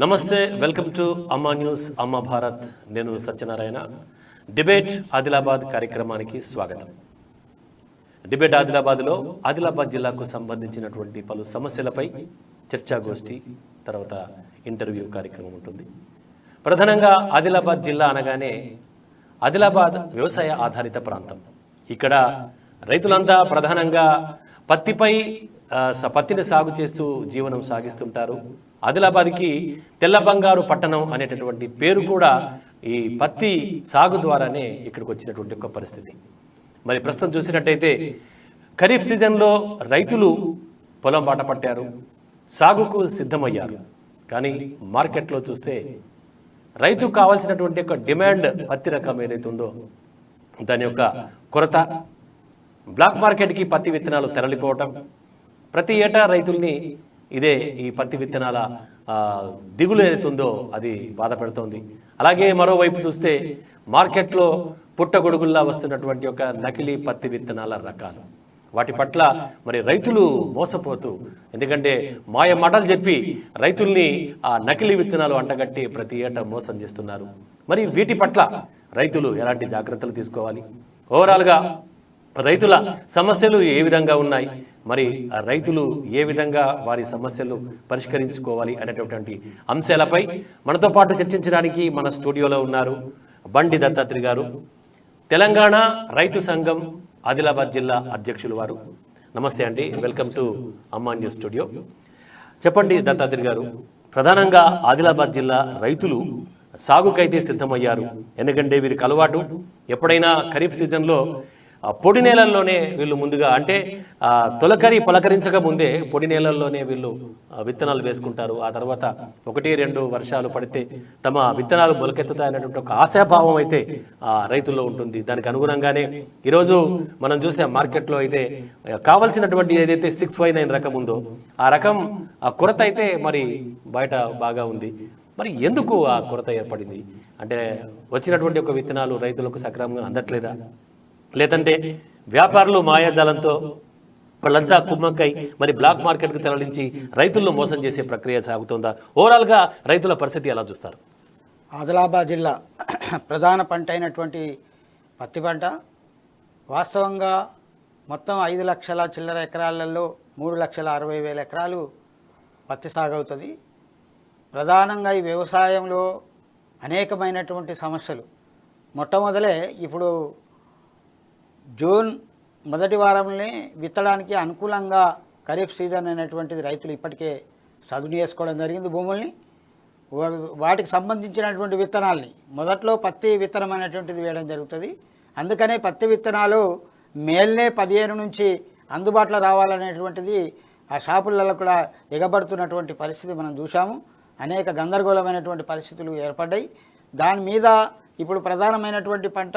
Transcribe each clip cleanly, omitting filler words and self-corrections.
నమస్తే, welcome to అమ్మా news అమ్మా భారత్. నేను సత్యనారాయణ. డిబేట్ ఆదిలాబాద్ కార్యక్రమానికి స్వాగతం. డిబేట్ ఆదిలాబాద్లో ఆదిలాబాద్ జిల్లాకు సంబంధించినటువంటి పలు సమస్యలపై చర్చాగోష్ఠి, తర్వాత ఇంటర్వ్యూ కార్యక్రమం ఉంటుంది. ప్రధానంగా ఆదిలాబాద్ జిల్లా అనగానే ఆదిలాబాద్ వ్యవసాయ ఆధారిత ప్రాంతం. ఇక్కడ రైతులంతా ప్రధానంగా పత్తిని సాగు చేస్తూ జీవనం సాగిస్తుంటారు. ఆదిలాబాద్కి తెల్ల బంగారు పట్టణం అనేటటువంటి పేరు కూడా ఈ పత్తి సాగు ద్వారానే ఇక్కడికి వచ్చినటువంటి ఒక పరిస్థితి. మరి ప్రస్తుతం చూసినట్టయితే ఖరీఫ్ సీజన్లో రైతులు పొలం బాట పట్టారు, సాగుకు సిద్ధమయ్యారు. కానీ మార్కెట్లో చూస్తే రైతుకు కావాల్సినటువంటి ఒక డిమాండ్ పత్తి రకం ఏదైతే ఉందో దాని యొక్క కొరత, బ్లాక్ మార్కెట్కి పత్తి విత్తనాలు తరలిపోవటం, ప్రతి ఏటా రైతుల్ని ఇదే ఈ పత్తి విత్తనాల దిగులు ఏదైతుందో అది బాధ పెడుతోంది. అలాగే మరోవైపు చూస్తే మార్కెట్లో పుట్టగొడుగుల్లా వస్తున్నటువంటి ఒక నకిలీ పత్తి విత్తనాల రకాలు, వాటి పట్ల మరి రైతులు మోసపోతూ, ఎందుకంటే మాయ మాటలు చెప్పి రైతుల్ని ఆ నకిలీ విత్తనాలు అంటగట్టి ప్రతి ఏటా మోసం చేస్తున్నారు. మరి వీటి పట్ల రైతులు ఎలాంటి జాగ్రత్తలు తీసుకోవాలి, ఓవరాల్గా రైతుల సమస్యలు ఏ విధంగా ఉన్నాయి, మరి రైతులు ఏ విధంగా వారి సమస్యలు పరిష్కరించుకోవాలి అనేటటువంటి అంశాలపై మనతో పాటు చర్చించడానికి మన స్టూడియోలో ఉన్నారు బండి దత్తాత్రి గారు, తెలంగాణ రైతు సంఘం ఆదిలాబాద్ జిల్లా అధ్యక్షులు వారు. నమస్తే అండి, వెల్కమ్ టు అమ్మా న్యూస్ స్టూడియో. చెప్పండి దత్తాత్రి గారు, ప్రధానంగా ఆదిలాబాద్ జిల్లా రైతులు సాగుకైతే సిద్ధమయ్యారు. ఎందుకంటే వీరికి అలవాటు ఎప్పుడైనా ఖరీఫ్ సీజన్లో పొడి నేలల్లోనే వీళ్ళు ముందుగా, అంటే తొలకరి పలకరించక ముందే పొడి నేలల్లోనే వీళ్ళు విత్తనాలు వేసుకుంటారు. ఆ తర్వాత 1-2 వర్షాలు పడితే తమ విత్తనాలు మొలకెత్తుతాయనేటువంటి ఒక ఆశాభావం అయితే రైతుల్లో ఉంటుంది. దానికి అనుగుణంగానే ఈరోజు మనం చూసే మార్కెట్లో అయితే కావలసినటువంటి ఏదైతే 659 రకం ఉందో ఆ రకం కొరత అయితే మరి బయట బాగా ఉంది. మరి ఎందుకు ఆ కొరత ఏర్పడింది? అంటే వచ్చినటువంటి ఒక విత్తనాలు రైతులకు సక్రమంగా అందట్లేదా, లేదంటే వ్యాపారులు మాయాజాలంతో వాళ్ళంతా కుమ్మక్కై మరి బ్లాక్ మార్కెట్కు తరలించి రైతులను మోసం చేసే ప్రక్రియ సాగుతుందా? ఓవరాల్గా రైతుల పరిస్థితి ఎలా చూస్తారు? ఆదిలాబాద్ జిల్లా ప్రధాన పంట అయినటువంటి పత్తి పంట వాస్తవంగా మొత్తం 5 లక్షల చిల్లర ఎకరాలలో 3,60,000 ఎకరాలు పత్తి సాగు అవుతుంది. ప్రధానంగా ఈ వ్యవసాయంలో అనేకమైనటువంటి సమస్యలు. మొట్టమొదలే ఇప్పుడు జూన్ మొదటి వారంలోనే విత్తడానికి అనుకూలంగా ఖరీఫ్ సీజన్ అనేటువంటిది రైతులు ఇప్పటికే సదును చేసుకోవడం జరిగింది. భూముల్ని వాటికి సంబంధించినటువంటి విత్తనాల్ని మొదట్లో పత్తి విత్తనం అనేటువంటిది వేయడం జరుగుతుంది. అందుకనే పత్తి విత్తనాలు మేల్నే 15 నుంచి అందుబాటులో రావాలనేటువంటిది ఆ షాపులలో కూడా ఎగబడుతున్నటువంటి పరిస్థితి మనం చూసాము. అనేక గందరగోళమైనటువంటి పరిస్థితులు ఏర్పడ్డాయి. దాని మీద ఇప్పుడు ప్రధానమైనటువంటి పంట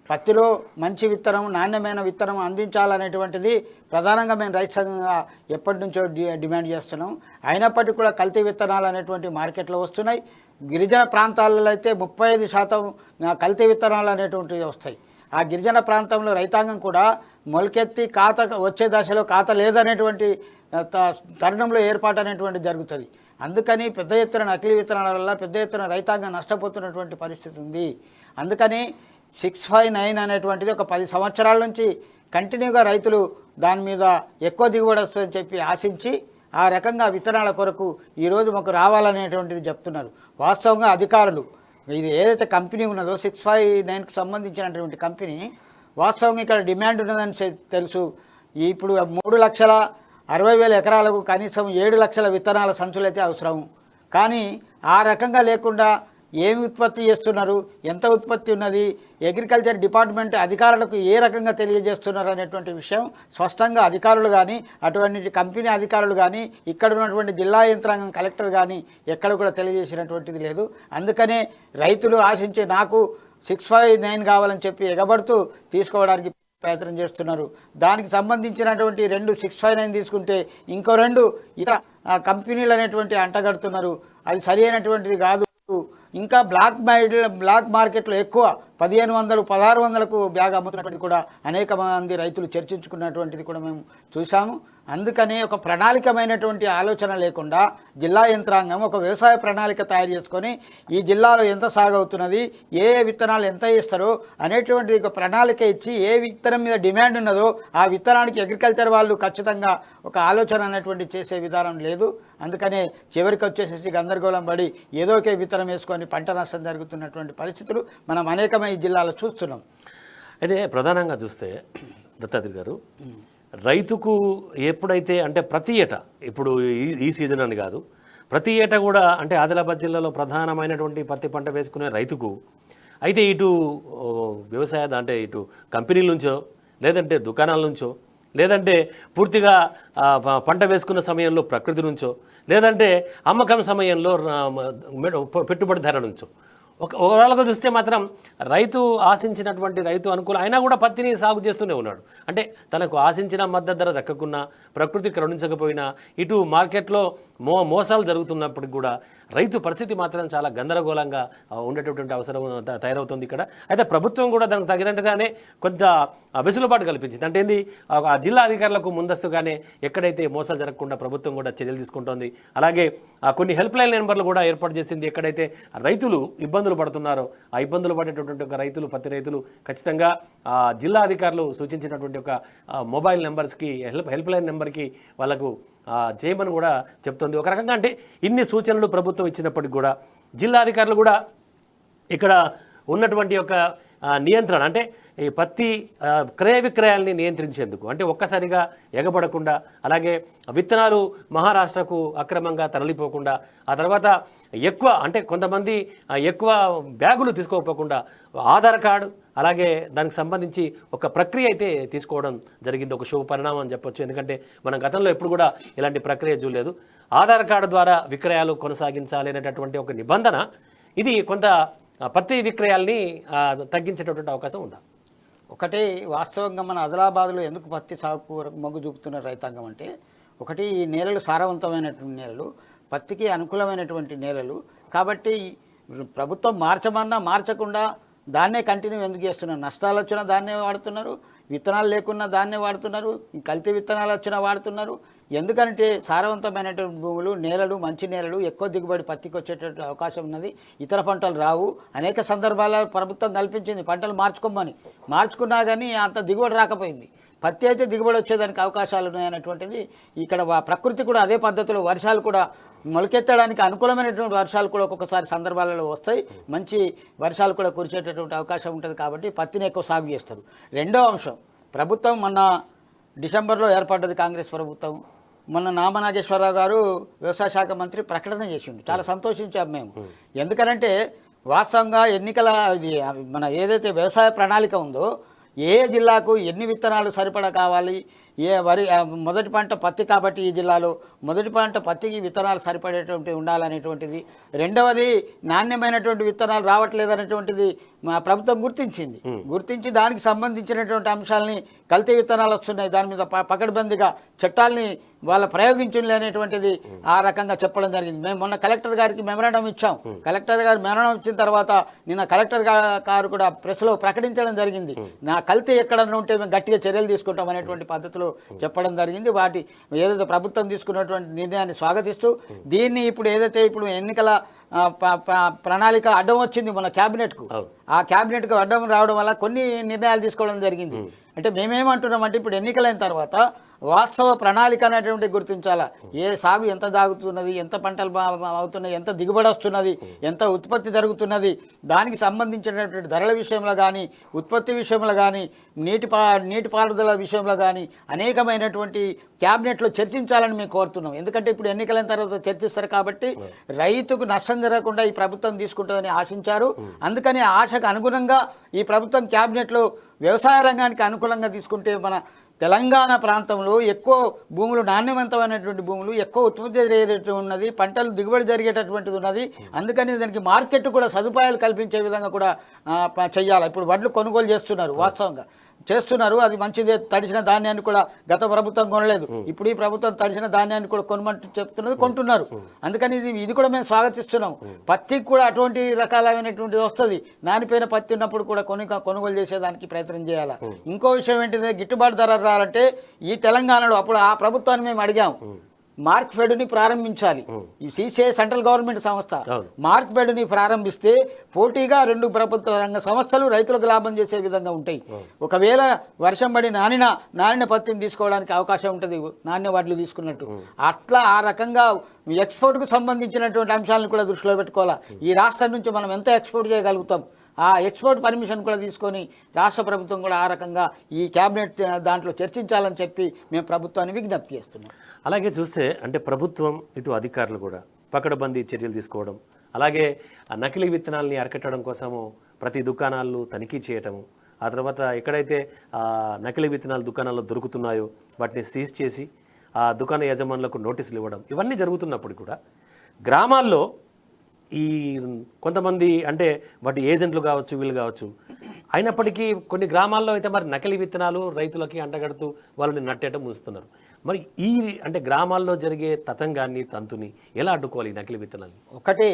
పత్తిలో మంచి విత్తనం, నాణ్యమైన విత్తనం అందించాలనేటువంటిది ప్రధానంగా మేము రైతు సంఘంగా ఎప్పటి నుంచో డిమాండ్ చేస్తున్నాం. అయినప్పటికీ కూడా కల్తీ విత్తనాలు అనేటువంటి మార్కెట్లో వస్తున్నాయి. గిరిజన ప్రాంతాలలో అయితే 35% కల్తీ విత్తనాలు అనేటువంటివి వస్తాయి. ఆ గిరిజన ప్రాంతంలో రైతాంగం కూడా మొలకెత్తి కాత వచ్చే దశలో కాత లేదనేటువంటి తరుణంలో ఏర్పాటు అనేటువంటి జరుగుతుంది. అందుకని పెద్ద ఎత్తున నకిలీ విత్తనాల వల్ల పెద్ద ఎత్తున రైతాంగం నష్టపోతున్నటువంటి పరిస్థితి ఉంది. అందుకని 659 అనేటువంటిది ఒక 10 సంవత్సరాల నుంచి కంటిన్యూగా రైతులు దాని మీద ఎక్కువ దిగుబడి వస్తుందని చెప్పి ఆశించి ఆ రకంగా విత్తనాల కొరకు ఈరోజు మాకు రావాలనేటువంటిది చెప్తున్నారు. వాస్తవంగా అధికారులు ఇది ఏదైతే కంపెనీ ఉన్నదో 659కి సంబంధించినటువంటి కంపెనీ వాస్తవంగా ఇక్కడ డిమాండ్ ఉన్నదని తెలుసు. ఇప్పుడు 3,60,000 ఎకరాలకు కనీసం 7 లక్షల విత్తనాల సంచులైతే అవసరం. కానీ ఆ రకంగా లేకుండా ఏమి ఉత్పత్తి చేస్తున్నారు, ఎంత ఉత్పత్తి ఉన్నది, అగ్రికల్చర్ డిపార్ట్మెంట్ అధికారులకు ఏ రకంగా తెలియజేస్తున్నారు అనేటువంటి విషయం స్పష్టంగా అధికారులు కానీ, అటువంటి కంపెనీ అధికారులు కానీ, ఇక్కడ ఉన్నటువంటి జిల్లా యంత్రాంగం కలెక్టర్ కానీ ఎక్కడ కూడా తెలియజేసినటువంటిది లేదు. అందుకనే రైతులు ఆశించే నాకు 659 కావాలని చెప్పి ఎగబడుతూ తీసుకోవడానికి ప్రయత్నం చేస్తున్నారు. దానికి సంబంధించినటువంటి 2 659 తీసుకుంటే ఇంకో 2 ఇతర కంపెనీలు అనేటువంటి అంటగడుతున్నారు. అది సరి అయినటువంటిది కాదు. ఇంకా బ్లాక్ మార్కెట్లో ఎక్కువ 1500, 1600కు బ్యాగ్ అమ్ముతున్నటువంటిది కూడా అనేక మంది రైతులు చర్చించుకున్నటువంటిది కూడా మేము చూసాము. అందుకని ఒక ప్రణాళికమైనటువంటి ఆలోచన లేకుండా జిల్లా యంత్రాంగం ఒక వ్యవసాయ ప్రణాళిక తయారు చేసుకొని ఈ జిల్లాలో ఎంత సాగు అవుతున్నది, ఏ విత్తనాలు ఎంత ఇస్తారో అనేటువంటి ఒక ప్రణాళిక ఇచ్చి ఏ విత్తనం మీద డిమాండ్ ఉన్నదో ఆ విత్తనానికి అగ్రికల్చర్ వాళ్ళు ఖచ్చితంగా ఒక ఆలోచన అనేటువంటి చేసే విధానం లేదు. అందుకనే చివరికి వచ్చేసేసి గందరగోళం పడి ఏదో ఒకే విత్తనం వేసుకొని పంట నష్టం జరుగుతున్నటువంటి పరిస్థితులు మనం అనేకమైన జిల్లాలో చూస్తున్నాం. అయితే ప్రధానంగా చూస్తే దత్తాత్రి గారు, రైతుకు ఎప్పుడైతే అంటే ప్రతి ఏటా, ఇప్పుడు ఈ సీజన్ అని కాదు, ప్రతి ఏటా కూడా అంటే ఆదిలాబాద్ జిల్లాలో ప్రధానమైనటువంటి పత్తి పంట వేసుకునే రైతుకు అయితే ఇటు వ్యవసాయ అంటే ఇటు కంపెనీల నుంచో లేదంటే దుకాణాల నుంచో లేదంటే పూర్తిగా పంట వేసుకున్న సమయంలో ప్రకృతి నుంచో లేదంటే అమ్మకం సమయంలో పెట్టుబడిదారుల నుంచో ఒకవేళగా చూస్తే మాత్రం రైతు ఆశించినటువంటి రైతు అనుకూల అయినా కూడా పత్తిని సాగు చేస్తూనే ఉన్నాడు. అంటే తనకు ఆశించిన మద్దతు ధర దక్కకున్నా, ప్రకృతి కరుణించకపోయినా, ఇటు మార్కెట్లో మోసాలు జరుగుతున్నప్పటికి కూడా రైతు పరిస్థితి మాత్రం చాలా గందరగోళంగా ఉండేటటువంటి అవసరం తయారవుతుంది ఇక్కడ. అయితే ప్రభుత్వం కూడా దానికి తగినట్టుగానే కొంత వెసులుబాటు కల్పించింది. అంటే ఏంది, ఆ జిల్లా అధికారులకు ముందస్తుగానే ఎక్కడైతే మోసాలు జరగకుండా ప్రభుత్వం కూడా చర్యలు తీసుకుంటోంది. అలాగే కొన్ని హెల్ప్ లైన్ నెంబర్లు కూడా ఏర్పాటు చేసింది. ఎక్కడైతే రైతులు ఇబ్బందులు పడుతున్నారో ఆ ఇబ్బందులు పడేటటువంటి ఒక రైతులు, పత్తి రైతులు ఖచ్చితంగా జిల్లా అధికారులు సూచించినటువంటి ఒక మొబైల్ నెంబర్స్కి హెల్ప్ లైన్ నెంబర్కి వాళ్ళకు చేయమని కూడా చెప్తుంది. ఒక రకంగా అంటే ఇన్ని సూచనలు ప్రభుత్వం ఇచ్చినప్పటికి కూడా జిల్లా అధికారులు కూడా ఇక్కడ ఉన్నటువంటి ఒక నియంత్రణ అంటే ఈ పత్తి క్రయ విక్రయాల్ని నియంత్రించేందుకు అంటే ఒక్కసారిగా ఎగబడకుండా, అలాగే విత్తనాలు మహారాష్ట్రకు అక్రమంగా తరలిపోకుండా, ఆ తర్వాత ఎక్కువ అంటే కొంతమంది ఎక్కువ బ్యాగులు తీసుకోకపోకుండా ఆధార్ కార్డు అలాగే దానికి సంబంధించి ఒక ప్రక్రియ అయితే తీసుకోవడం జరిగింది. ఒక శుభ పరిణామం అని చెప్పొచ్చు. ఎందుకంటే మనం గతంలో ఎప్పుడు కూడా ఇలాంటి ప్రక్రియ చూడలేదు. ఆధార్ కార్డు ద్వారా విక్రయాలు కొనసాగించాలి అనేటటువంటి ఒక నిబంధన ఇది కొంత పత్తి విక్రయాల్ని తగ్గించేటటువంటి అవకాశం ఉందా? ఒకటి వాస్తవంగా మన ఆదిలాబాద్లో ఎందుకు పత్తి సాగుకు మొగ్గు చూపుతున్న రైతాంగం అంటే, ఒకటి ఈ నేలలు సారవంతమైనటువంటి నేలలు, పత్తికి అనుకూలమైనటువంటి నేలలు. కాబట్టి ప్రభుత్వం మార్చమన్నా మార్చకుండా దాన్నే కంటిన్యూ ఎందుకు చేస్తున్నారు? నష్టాలు వచ్చినా దాన్నే వాడుతున్నారు, విత్తనాలు లేకున్నా దాన్నే వాడుతున్నారు, కల్తీ విత్తనాలు వచ్చినా వాడుతున్నారు. ఎందుకంటే సారవంతమైనటువంటి భూములు, నేలలు, మంచి నేలలు, ఎక్కువ దిగుబడి పత్తికి వచ్చేటటువంటి అవకాశం ఉన్నది. ఇతర పంటలు రావు. అనేక సందర్భాల్లో ప్రభుత్వం కల్పించింది పంటలు మార్చుకున్నా కానీ అంత దిగుబడి రాకపోయింది. పత్తి అయితే దిగుబడి వచ్చేదానికి అవకాశాలు ఉన్నాయనేటువంటిది ఇక్కడ ప్రకృతి కూడా అదే పద్ధతిలో వర్షాలు కూడా మొలకెత్తడానికి అనుకూలమైనటువంటి వర్షాలు కూడా ఒక్కొక్కసారి సందర్భాలలో వస్తాయి. మంచి వర్షాలు కూడా కురిచేటటువంటి అవకాశం ఉంటుంది. కాబట్టి పత్తిని ఎక్కువ సాగు చేస్తారు. రెండో అంశం, ప్రభుత్వం మొన్న డిసెంబర్లో ఏర్పడ్డది కాంగ్రెస్ ప్రభుత్వం. మొన్న నామనాగేశ్వరరావు గారు వ్యవసాయ శాఖ మంత్రి ప్రకటన చేసిండు. చాలా సంతోషించాం మేము. ఎందుకనంటే వాస్తవంగా ఎన్నికల మన ఏదైతే వ్యవసాయ ప్రణాళిక ఉందో, ఏ జిల్లాకు ఎన్ని విత్తనాలు సరిపడా కావాలి, మొదటి పంట పత్తి కాబట్టి ఈ జిల్లాలో మొదటి పంట పత్తికి విత్తనాలు సరిపడేటువంటి ఉండాలనేటువంటిది. రెండవది నాణ్యమైనటువంటి విత్తనాలు రావట్లేదనేటువంటిది మా ప్రభుత్వం గుర్తించి దానికి సంబంధించినటువంటి అంశాలని, కల్తీ విత్తనాలు వస్తున్నాయి దాని మీద పకడ్బందీగా చట్టాలని వాళ్ళ ప్రయోగించలే అనేటువంటిది ఆ రకంగా చెప్పడం జరిగింది. మేము మొన్న కలెక్టర్ గారికి మెమరాండం ఇచ్చాం. కలెక్టర్ గారు మెమరాండం ఇచ్చిన తర్వాత నిన్న కలెక్టర్ గారు కూడా ప్రెస్లో ప్రకటించడం జరిగింది. నా కల్తీ ఎక్కడన్నా ఉంటే మేము గట్టిగా చర్యలు తీసుకుంటాం అనేటువంటి పద్ధతిలో చెప్పడం జరిగింది. వాటి ఏదైతే ప్రభుత్వం తీసుకున్నటువంటి నిర్ణయాన్ని స్వాగతిస్తూ దీన్ని ఇప్పుడు ఏదైతే ఇప్పుడు ఎన్నికల ప్రణాళిక అడ్డం వచ్చింది మన క్యాబినెట్కు, ఆ క్యాబినెట్కు అడ్డం రావడం వల్ల కొన్ని నిర్ణయాలు తీసుకోవడం జరిగింది. అంటే మేమేమంటున్నామంటే ఇప్పుడు ఎన్నికలైన తర్వాత వాస్తవ ప్రణాళిక అనేటువంటి గుర్తించాలా. ఏ సాగు ఎంత దాగుతున్నది, ఎంత పంటలు అవుతున్నాయి, ఎంత దిగుబడి వస్తున్నది, ఎంత ఉత్పత్తి జరుగుతున్నది, దానికి సంబంధించినటువంటి ధరల విషయంలో కానీ, ఉత్పత్తి విషయంలో కానీ, నీటిపారుదల విషయంలో కానీ అనేకమైనటువంటి క్యాబినెట్లో చర్చించాలని మేము కోరుతున్నాం. ఎందుకంటే ఇప్పుడు ఎన్నికలైన తర్వాత చర్చిస్తారు కాబట్టి రైతుకు నష్టం జరగకుండా ఈ ప్రభుత్వం తీసుకుంటుందని ఆశించారు. అందుకని ఆశకు అనుగుణంగా ఈ ప్రభుత్వం క్యాబినెట్లో వ్యవసాయ రంగానికి అనుకూలంగా తీసుకుంటే మన తెలంగాణ ప్రాంతంలో ఎక్కువ భూములు, నాణ్యవంతమైనటువంటి భూములు, ఎక్కువ ఉత్పత్తి జరిగేటట్టు ఉన్నది, పంటలు దిగుబడి జరిగేటటువంటిది ఉన్నది. అందుకని దానికి మార్కెట్ కూడా సదుపాయాలు కల్పించే విధంగా కూడా చెయ్యాలి. ఇప్పుడు వడ్లు కొనుగోలు చేస్తున్నారు. వాస్తవంగా చేస్తున్నారు, అది మంచిదే. తడిసిన ధాన్యాన్ని కూడా గత ప్రభుత్వం కొనలేదు, ఇప్పుడు ఈ ప్రభుత్వం తడిసిన ధాన్యాన్ని కూడా కొనమంటూ చెప్తున్నది, కొంటున్నారు. అందుకని ఇది కూడా మేము స్వాగతిస్తున్నాం. పత్తికి కూడా అటువంటి రకాలైనటువంటిది వస్తుంది. నానిపోయిన పత్తి ఉన్నప్పుడు కూడా కొనుగోలు చేసేదానికి ప్రయత్నం చేయాలి. ఇంకో విషయం ఏంటిది, గిట్టుబాటు ధర రావాలంటే ఈ తెలంగాణలో అప్పుడు ఆ ప్రభుత్వాన్ని మేము అడిగాం, మార్క్ ఫెడ్ని ప్రారంభించాలి. ఈ సిసిఐ సెంట్రల్ గవర్నమెంట్ సంస్థ మార్క్ ఫెడ్ని ప్రారంభిస్తే పోటీగా 2 ప్రభుత్వ రంగ సంస్థలు రైతులకు లాభం చేసే విధంగా ఉంటాయి. ఒకవేళ వర్షం పడి నానిన పత్తిని తీసుకోవడానికి అవకాశం ఉంటుంది, నాణ్య వడ్లు తీసుకున్నట్టు. అట్లా ఆ రకంగా ఎక్స్పోర్ట్కు సంబంధించినటువంటి అంశాలను కూడా దృష్టిలో పెట్టుకోవాలి. ఈ రాష్ట్రం నుంచి మనం ఎంత ఎక్స్పోర్ట్ చేయగలుగుతాం, ఆ ఎక్స్పోర్ట్ పర్మిషన్ కూడా తీసుకొని రాష్ట్ర ప్రభుత్వం కూడా ఆ రకంగా ఈ క్యాబినెట్ దాంట్లో చర్చించాలని చెప్పి మేము ప్రభుత్వాన్ని విజ్ఞప్తి చేస్తున్నాం. అలాగే చూస్తే అంటే ప్రభుత్వం ఇటు అధికారులు కూడా పకడ్బందీ చర్యలు తీసుకోవడం, అలాగే ఆ నకిలీ విత్తనాలని అరికట్టడం కోసము ప్రతి దుకాణాలు తనిఖీ చేయటము, ఆ తర్వాత ఎక్కడైతే నకిలీ విత్తనాలు దుకాణాల్లో దొరుకుతున్నాయో వాటిని సీజ్ చేసి ఆ దుకాణ యజమానులకు నోటీసులు ఇవ్వడం, ఇవన్నీ జరుగుతున్నప్పుడు కూడా గ్రామాల్లో ఈ కొంతమంది అంటే వాటి ఏజెంట్లు కావచ్చు, వీళ్ళు కావచ్చు, అయినప్పటికీ కొన్ని గ్రామాల్లో అయితే మరి నకిలీ విత్తనాలు రైతులకి అంటగడుతూ వాళ్ళని నట్టేయటం ఉంచుతున్నారు. మరి ఈ అంటే గ్రామాల్లో జరిగే తతంగాన్ని తంతుని ఎలా అడ్డుకోవాలి ఈ నకిలీ విత్తనాలు? ఒకటి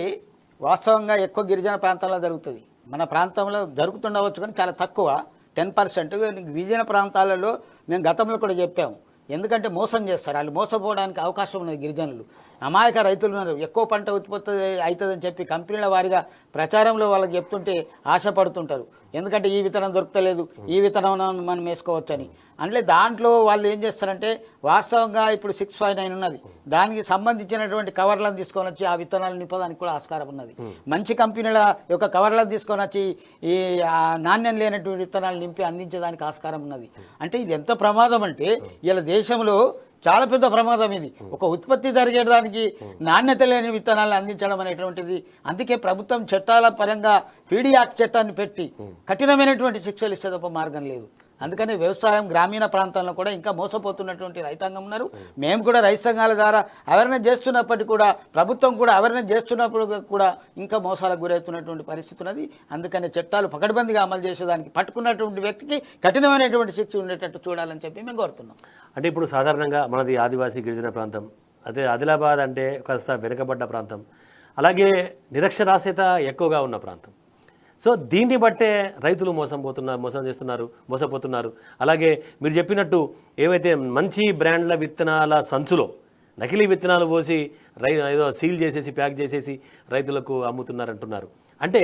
వాస్తవంగా ఎక్కువ గిరిజన ప్రాంతాల్లో జరుగుతుంది, మన ప్రాంతంలో జరుగుతుండవచ్చు కానీ చాలా తక్కువ, 10%. గిరిజన ప్రాంతాలలో మేము గతంలో కూడా చెప్పాము, ఎందుకంటే మోసం చేస్తారు, వాళ్ళు మోసపోవడానికి అవకాశం ఉన్నది. గిరిజనులు అమాయక రైతులు ఉన్నారు, ఎక్కువ పంట ఉత్పత్తి అవుతుందని చెప్పి కంపెనీల వారిగా ప్రచారంలో వాళ్ళకి చెప్తుంటే ఆశపడుతుంటారు, ఎందుకంటే ఈ విత్తనం దొరకలేదు, ఈ విత్తనం మనం వేసుకోవచ్చని. అంటే దాంట్లో వాళ్ళు ఏం చేస్తారంటే వాస్తవంగా ఇప్పుడు 659 ఉన్నది, దానికి సంబంధించినటువంటి కవర్లను తీసుకొని వచ్చి ఆ విత్తనాలు నింపడానికి కూడా ఆస్కారం ఉన్నది. మంచి కంపెనీల యొక్క కవర్లను తీసుకొని వచ్చి ఈ నాణ్యం లేనటువంటి విత్తనాలు నింపి అందించేదానికి ఆస్కారం ఉన్నది. అంటే ఇది ఎంత ప్రమాదం అంటే ఇలా దేశంలో చాలా పెద్ద ప్రమాదం ఇది. ఒక ఉత్పత్తి జరిగేదానికి నాణ్యత లేని విత్తనాలను అందించడం అనేటువంటిది. అందుకే ప్రభుత్వం చట్టాల పరంగా పీడీ యాక్ట్ చట్టాన్ని పెట్టి కఠినమైనటువంటి శిక్షలు ఇస్తే తప్ప మార్గం లేదు. అందుకని వ్యవసాయం గ్రామీణ ప్రాంతాల్లో కూడా ఇంకా మోసపోతున్నటువంటి రైతాంగం ఉన్నారు. మేము కూడా రైతు సంఘాల ద్వారా అవేర్నెస్ చేస్తున్నప్పటికీ కూడా ప్రభుత్వం కూడా అవేర్నెస్ చేస్తున్నప్పుడు కూడా ఇంకా మోసాలకు గురవుతున్నటువంటి పరిస్థితి ఉన్నది. అందుకని చట్టాలు పకడ్బందీగా అమలు చేసేదానికి పట్టుకున్నటువంటి వ్యక్తికి కఠినమైనటువంటి శిక్ష ఉండేటట్టు చూడాలని చెప్పి మేము కోరుతున్నాం. అంటే ఇప్పుడు సాధారణంగా మనది ఆదివాసీ గిరిజన ప్రాంతం, అదే ఆదిలాబాద్ అంటే కాస్త వెనుకబడ్డ ప్రాంతం, అలాగే నిరక్షరాస్యత ఎక్కువగా ఉన్న ప్రాంతం. సో దీన్ని బట్టే రైతులు మోసపోతున్నారు. అలాగే మీరు చెప్పినట్టు ఏవైతే మంచి బ్రాండ్ల విత్తనాల సంచులో నకిలీ విత్తనాలు పోసి ఏదో సీల్ చేసేసి ప్యాక్ చేసేసి రైతులకు అమ్ముతున్నారంటున్నారు. అంటే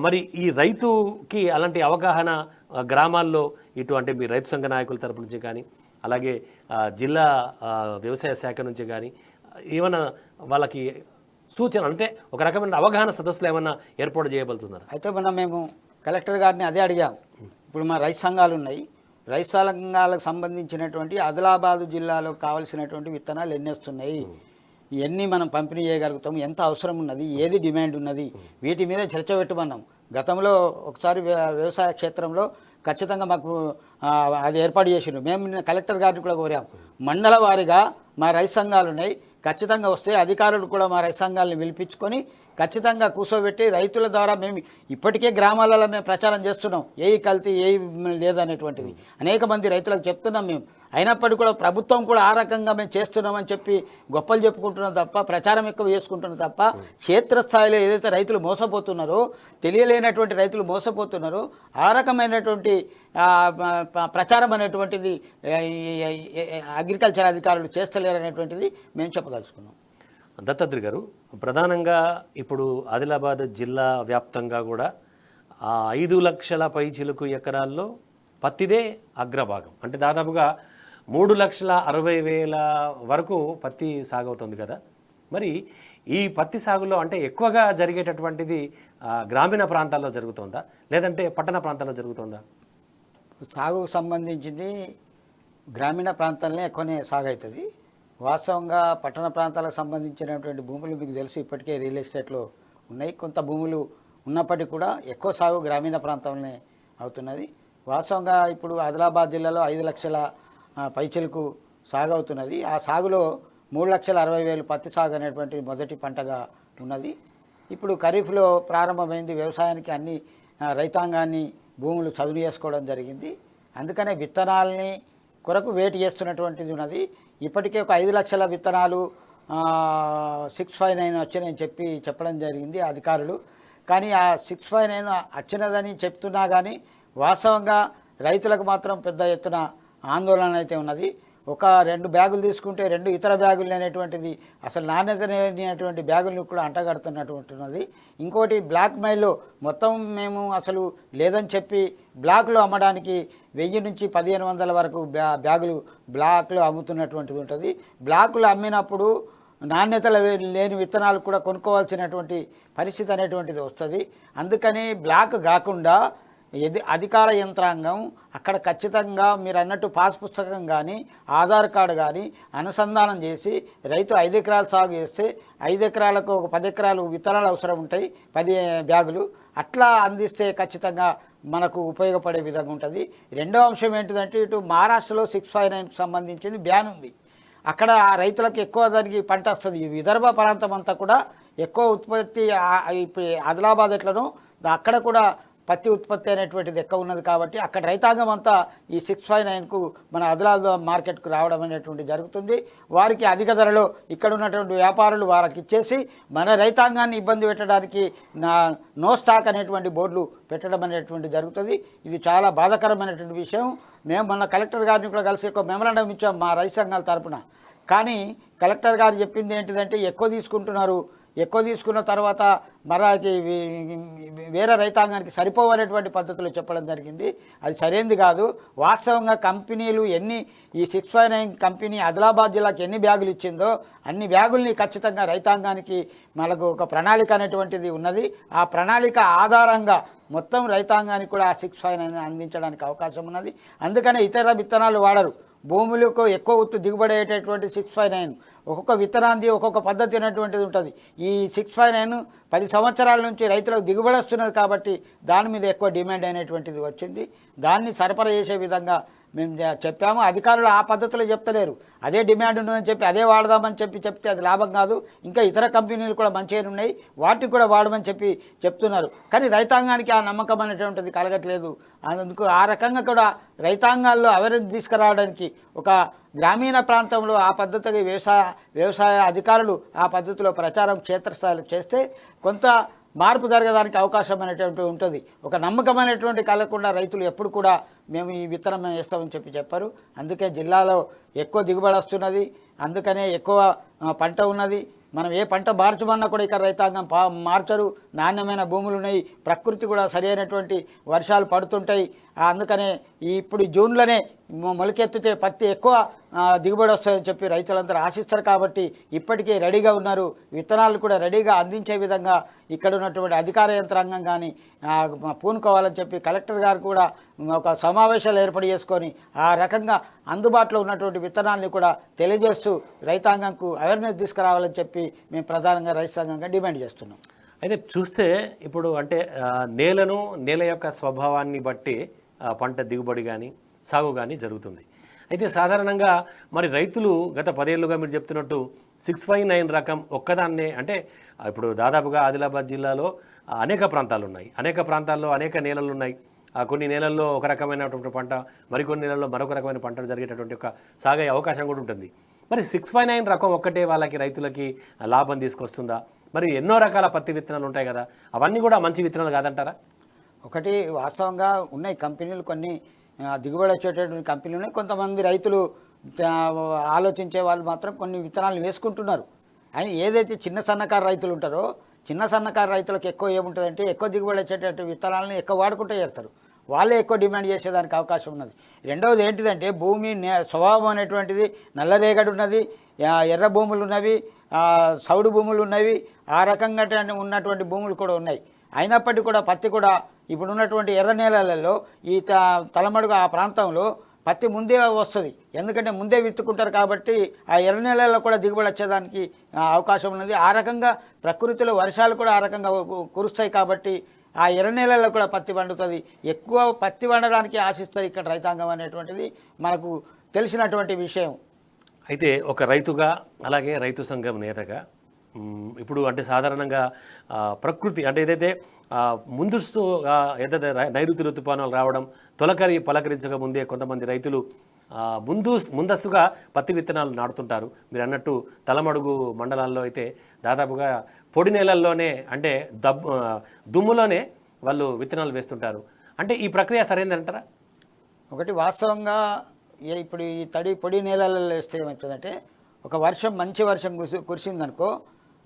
మరి ఈ రైతుకి అలాంటి అవగాహన గ్రామాల్లో ఇటు అంటే మీ రైతు సంఘ నాయకుల తరపు నుంచి కానీ అలాగే జిల్లా వ్యవసాయ శాఖ నుంచి కానీ ఏమైనా వాళ్ళకి సూచన అంటే ఒక రకమైన అవగాహన సదస్సులు ఏమన్నా ఏర్పాటు చేయబడుతున్నారు? అయితే మేము కలెక్టర్ గారిని అదే అడిగాం. ఇప్పుడు మా రైతు సంఘాలు ఉన్నాయి, రైతు సంఘాలకు సంబంధించినటువంటి ఆదిలాబాదు జిల్లాలో కావాల్సినటువంటి విత్తనాలు ఎన్ని వస్తున్నాయి, ఇవన్నీ మనం పంపిణీ చేయగలుగుతాము, ఎంత అవసరం ఉన్నది, ఏది డిమాండ్ ఉన్నది, వీటి మీద చర్చ పెట్టమన్నాం. గతంలో ఒకసారి వ్యవసాయ క్షేత్రంలో ఖచ్చితంగా మాకు అది ఏర్పాటు చేసిండ్రు. మేము కలెక్టర్ గారిని కూడా కోరాం, మండల వారీగా మా రైతు సంఘాలు ఉన్నాయి, ఖచ్చితంగా వస్తే అధికారులు కూడా మా రైతు సంఘాలను పిలిపించుకొని ఖచ్చితంగా కూర్చోబెట్టి రైతుల ద్వారా మేము ఇప్పటికే గ్రామాలలో మేము ప్రచారం చేస్తున్నాం, ఏ కల్తీ ఏ లేదనేటువంటిది అనేక మంది రైతులకు చెప్తున్నాం మేము. అయినప్పటికీ కూడా ప్రభుత్వం కూడా ఆ రకంగా మేము చేస్తున్నామని చెప్పి గొప్పలు చెప్పుకుంటున్నాం తప్ప, ప్రచారం ఎక్కువ చేసుకుంటున్నాం తప్ప, క్షేత్రస్థాయిలో ఏదైతే రైతులు మోసపోతున్నారో, తెలియలేనటువంటి రైతులు మోసపోతున్నారో ఆ రకమైనటువంటి ప్రచారం అనేటువంటిది అగ్రికల్చర్ అధికారులు చేస్తలేరనేటువంటిది మేము చెప్పదలుచుకున్నాం. దత్తాత్రి గారు, ప్రధానంగా ఇప్పుడు ఆదిలాబాద్ జిల్లా వ్యాప్తంగా కూడా 5 లక్షల పైచిలుకు ఎకరాల్లో పత్తిదే అగ్రభాగం. అంటే దాదాపుగా 3,60,000 వరకు పత్తి సాగవుతుంది కదా. మరి ఈ పత్తి సాగులో అంటే ఎక్కువగా జరిగేటటువంటిది గ్రామీణ ప్రాంతాల్లో జరుగుతుందా లేదంటే పట్టణ ప్రాంతాల్లో జరుగుతుందా? సాగుకు సంబంధించింది గ్రామీణ ప్రాంతాలనే ఎక్కువనే సాగు అవుతుంది. వాస్తవంగా పట్టణ ప్రాంతాలకు సంబంధించినటువంటి భూములు మీకు తెలుసు ఇప్పటికే రియల్ ఎస్టేట్లో ఉన్నాయి. కొంత భూములు ఉన్నప్పటికీ కూడా ఎక్కువ సాగు గ్రామీణ ప్రాంతంలోనే అవుతున్నది. వాస్తవంగా ఇప్పుడు ఆదిలాబాద్ జిల్లాలో 5 లక్షల పైచలకు సాగు అవుతున్నది. ఆ సాగులో 3,60,000 పత్తి సాగు అనేటువంటి మొదటి పంటగా ఉన్నది. ఇప్పుడు ఖరీఫ్లో ప్రారంభమైంది. వ్యవసాయానికి అన్ని రైతాంగాన్ని భూములు చదును చేసుకోవడం జరిగింది. అందుకనే విత్తనాలని కొరకు వెయిట్ చేస్తున్నటువంటిది ఉన్నది. ఇప్పటికే ఒక 5 లక్షల విత్తనాలు 659 వచ్చాయని చెప్పడం జరిగింది అధికారులు. కానీ ఆ 659 వచ్చినదని చెప్తున్నా కానీ వాస్తవంగా రైతులకు మాత్రం పెద్ద ఎత్తున ఆందోళన అయితే ఉన్నది. ఒక 2 బ్యాగులు తీసుకుంటే 2 ఇతర బ్యాగులు లేనటువంటిది, అసలు నాణ్యత లేనటువంటి బ్యాగులను కూడా అంటగడుతున్నటువంటిది. ఇంకోటి బ్లాక్ మెయిల్లో మొత్తం మేము అసలు లేదని చెప్పి బ్లాక్లో అమ్మడానికి 1000 నుంచి 1500 వరకు బ్యాగులు బ్లాక్లో అమ్ముతున్నటువంటిది ఉంటుంది. బ్లాక్లో అమ్మినప్పుడు నాణ్యత లేని విత్తనాలు కూడా కొనుక్కోవాల్సినటువంటి పరిస్థితి అనేటువంటిది వస్తుంది. అందుకని బ్లాక్ కాకుండా అధికార యంత్రాంగం అక్కడ ఖచ్చితంగా మీరు అన్నట్టు పాస్ పుస్తకం కానీ ఆధార్ కార్డు కానీ అనుసంధానం చేసి రైతు 5 ఎకరాలు సాగు చేస్తే 5 ఎకరాలకు ఒక 10 ఎకరాలు విత్తనాలు అవసరం ఉంటాయి, 10 బ్యాగులు అట్లా అందిస్తే ఖచ్చితంగా మనకు ఉపయోగపడే విధంగా ఉంటుంది. రెండో అంశం ఏంటిదంటే ఇటు మహారాష్ట్రలో 659కి సంబంధించింది బ్యాన్ ఉంది. అక్కడ రైతులకు ఎక్కువ దానికి పంట వస్తుంది. విదర్భ ప్రాంతం అంతా కూడా ఎక్కువ ఉత్పత్తి ఇప్పుడు ఆదిలాబాద్ ఎట్లనో అక్కడ కూడా పత్తి ఉత్పత్తి అనేటువంటిది ఎక్కువ ఉన్నది కాబట్టి అక్కడ రైతాంగం అంతా ఈ 659కు మన ఆదిలాబాద్ మార్కెట్కు రావడం అనేటువంటి జరుగుతుంది. వారికి అధిక ధరలో ఇక్కడ ఉన్నటువంటి వ్యాపారులు వారికి ఇచ్చేసి మన రైతాంగాన్ని ఇబ్బంది పెట్టడానికి నో స్టాక్ అనేటువంటి బోర్డులు పెట్టడం అనేటువంటి జరుగుతుంది. ఇది చాలా బాధాకరమైనటువంటి విషయం. మేము మొన్న కలెక్టర్ గారిని కూడా కలిసి ఒక మెమరాండం ఇచ్చాం మా రైతు సంఘాల తరపున. కానీ కలెక్టర్ గారు చెప్పింది ఏంటిదంటే ఎక్కువ తీసుకుంటున్నారు, ఎక్కువ తీసుకున్న తర్వాత మరాకి వేరే రైతాంగానికి సరిపోవనేటువంటి పద్ధతులు చెప్పడం జరిగింది. అది సరైనది కాదు. వాస్తవంగా కంపెనీలు ఈ 659 కంపెనీ ఆదిలాబాద్ జిల్లాకి ఎన్ని బ్యాగులు ఇచ్చిందో అన్ని బ్యాగుల్ని ఖచ్చితంగా రైతాంగానికి మనకు ఒక ప్రణాళిక అనేటువంటిది ఉన్నది. ఆ ప్రణాళిక ఆధారంగా మొత్తం రైతాంగానికి కూడా ఆ 659 అందించడానికి అవకాశం ఉన్నది. అందుకనే ఇతర విత్తనాలు వాడరు. భూములకు ఎక్కువ దిగుబడి అయ్యేటటువంటి 659 ఒక్కొక్క విత్తనాన్ని ఒక్కొక్క పద్ధతి అనేటువంటిది ఉంటుంది. ఈ 659 10 సంవత్సరాల నుంచి రైతులకు దిగుబడి వస్తున్నది కాబట్టి దాని మీద ఎక్కువ డిమాండ్ అయినటువంటిది వచ్చింది. దాన్ని సరఫరా చేసే విధంగా మేము చెప్పాము. అధికారులు ఆ పద్ధతిలో చెప్తలేరు. అదే డిమాండ్ ఉందని చెప్పి అదే వాడదామని చెప్తే అది లాభం కాదు. ఇంకా ఇతర కంపెనీలు కూడా మంచిగా ఉన్నాయి, వాటిని కూడా వాడమని చెప్తున్నారు. కానీ రైతాంగానికి ఆ నమ్మకం అనేటువంటిది కలగట్లేదు. అందుకు ఆ రకంగా కూడా రైతాంగాల్లో అవేర్నెస్ తీసుకురావడానికి ఒక గ్రామీణ ప్రాంతంలో ఆ పద్ధతికి వ్యవసాయ అధికారులు ఆ పద్ధతిలో ప్రచారం క్షేత్రస్థాయిలో చేస్తే కొంత మార్పు జరగడానికి అవకాశం అనేటువంటి ఉంటుంది. ఒక నమ్మకమైనటువంటి కలగకుండా రైతులు ఎప్పుడు కూడా మేము ఈ విత్తనం వేస్తామని చెప్పారు. అందుకే జిల్లాలో ఎక్కువ దిగుబడి వస్తున్నది, అందుకనే ఎక్కువ పంట ఉన్నది. మనం ఏ పంట మార్చమన్నా కూడా ఇక్కడ రైతాంగం మార్చరు. నాణ్యమైన భూములు ఉన్నాయి, ప్రకృతి కూడా సరైనటువంటి వర్షాలు పడుతుంటాయి. అందుకనే ఇప్పుడు జూన్లోనే మొలకెత్తితే పత్తి ఎక్కువ దిగుబడి వస్తుందని చెప్పి రైతులందరూ ఆశిస్తారు. కాబట్టి ఇప్పటికే రెడీగా ఉన్నారు. విత్తనాలు కూడా రెడీగా అందించే విధంగా ఇక్కడ ఉన్నటువంటి అధికార యంత్రాంగం కానీ పూనుకోవాలని చెప్పి కలెక్టర్ గారు కూడా ఒక సమావేశాలు ఏర్పాటు చేసుకొని ఆ రకంగా అందుబాటులో ఉన్నటువంటి విత్తనాలని కూడా తెలియజేస్తూ రైతాంగంకు అవేర్నెస్ తీసుకురావాలని చెప్పి మేము ప్రధానంగా రైతు సంఘంగా డిమాండ్ చేస్తున్నాం. అయితే చూస్తే ఇప్పుడు అంటే నేల యొక్క స్వభావాన్ని బట్టి పంట దిగుబడి కానీ సాగు కానీ జరుగుతుంది. అయితే సాధారణంగా మరి రైతులు గత 10 ఏళ్ళుగా మీరు చెప్తున్నట్టు 659 రకం ఒక్కదాన్నే అంటే ఇప్పుడు దాదాపుగా ఆదిలాబాద్ జిల్లాలో అనేక ప్రాంతాలు ఉన్నాయి, అనేక ప్రాంతాల్లో అనేక నేలలు ఉన్నాయి. కొన్ని నేలల్లో ఒక రకమైనటువంటి పంట, మరికొన్ని నేలల్లో మరొక రకమైన పంటలు జరిగేటటువంటి ఒక సాగే అవకాశం కూడా ఉంటుంది. మరి 659 రకం ఒక్కటే వాళ్ళకి రైతులకి లాభం తీసుకొస్తుందా? మరి ఎన్నో రకాల పత్తి విత్తనాలు ఉంటాయి కదా, అవన్నీ కూడా మంచి విత్తనాలు కాదంటారా? ఒకటి వాస్తవంగా ఉన్నాయి కంపెనీలు, కొన్ని దిగుబడి వచ్చేటటువంటి కంపెనీలు ఉన్నాయి. కొంతమంది రైతులు ఆలోచించే వాళ్ళు మాత్రం కొన్ని విత్తనాలు వేసుకుంటున్నారు. ఆయన ఏదైతే చిన్న సన్నకారు రైతులు ఉంటారో చిన్న సన్నకారు రైతులకు ఎక్కువ ఏముంటుందంటే ఎక్కువ దిగుబడి వచ్చేటటువంటి విత్తనాలను ఎక్కువ వాడుకుంటూ చేస్తారు. వాళ్ళే ఎక్కువ డిమాండ్ చేసేదానికి అవకాశం ఉన్నది. రెండవది ఏంటిదంటే భూమి స్వభావం అనేటువంటిది నల్లరేగడి ఉన్నది, ఎర్ర భూములు ఉన్నవి, సౌడు భూములు ఉన్నవి, ఆ రకంగా ఉన్నటువంటి భూములు కూడా ఉన్నాయి. అయినప్పటికీ కూడా పత్తి కూడా ఇప్పుడు ఉన్నటువంటి ఎర్ర నేలలలో ఈ తలమడుగు ఆ ప్రాంతంలో పత్తి ముందే వస్తుంది. ఎందుకంటే ముందే విత్తుకుంటారు కాబట్టి ఆ ఎర్ర నేలల్లో కూడా దిగుబడి వచ్చేదానికి అవకాశం ఉన్నది. ఆ రకంగా ప్రకృతిలో వర్షాలు కూడా ఆ రకంగా కురుస్తాయి కాబట్టి ఆ ఎర్ర నేలల్లో కూడా పత్తి పండుతుంది. ఎక్కువ పత్తి పండడానికి ఆశిస్తారు ఇక్కడ రైతాంగం అనేటువంటిది మనకు తెలిసినటువంటి విషయం. అయితే ఒక రైతుగా అలాగే రైతు సంఘం నేతగా ఇప్పుడు అంటే సాధారణంగా ప్రకృతి అంటే ఏదైతే ముందస్తుగా ఏదైతే నైరుతి ఋతుపవనాలు రావడం తొలకరి పలకరించక ముందే కొంతమంది రైతులు ముందస్తుగా పత్తి విత్తనాలు నాటుతుంటారు. మీరు అన్నట్టు తలమడుగు మండలాల్లో అయితే దాదాపుగా పొడి నేలల్లోనే అంటే దుమ్ములోనే వాళ్ళు విత్తనాలు వేస్తుంటారు. అంటే ఈ ప్రక్రియ సరైనదంటారా? ఒకటి వాస్తవంగా ఇప్పుడు ఈ పొడి నేలలలో వేస్తే ఏమవుతుందంటే ఒక వర్షం మంచి వర్షం కురిసిందనుకో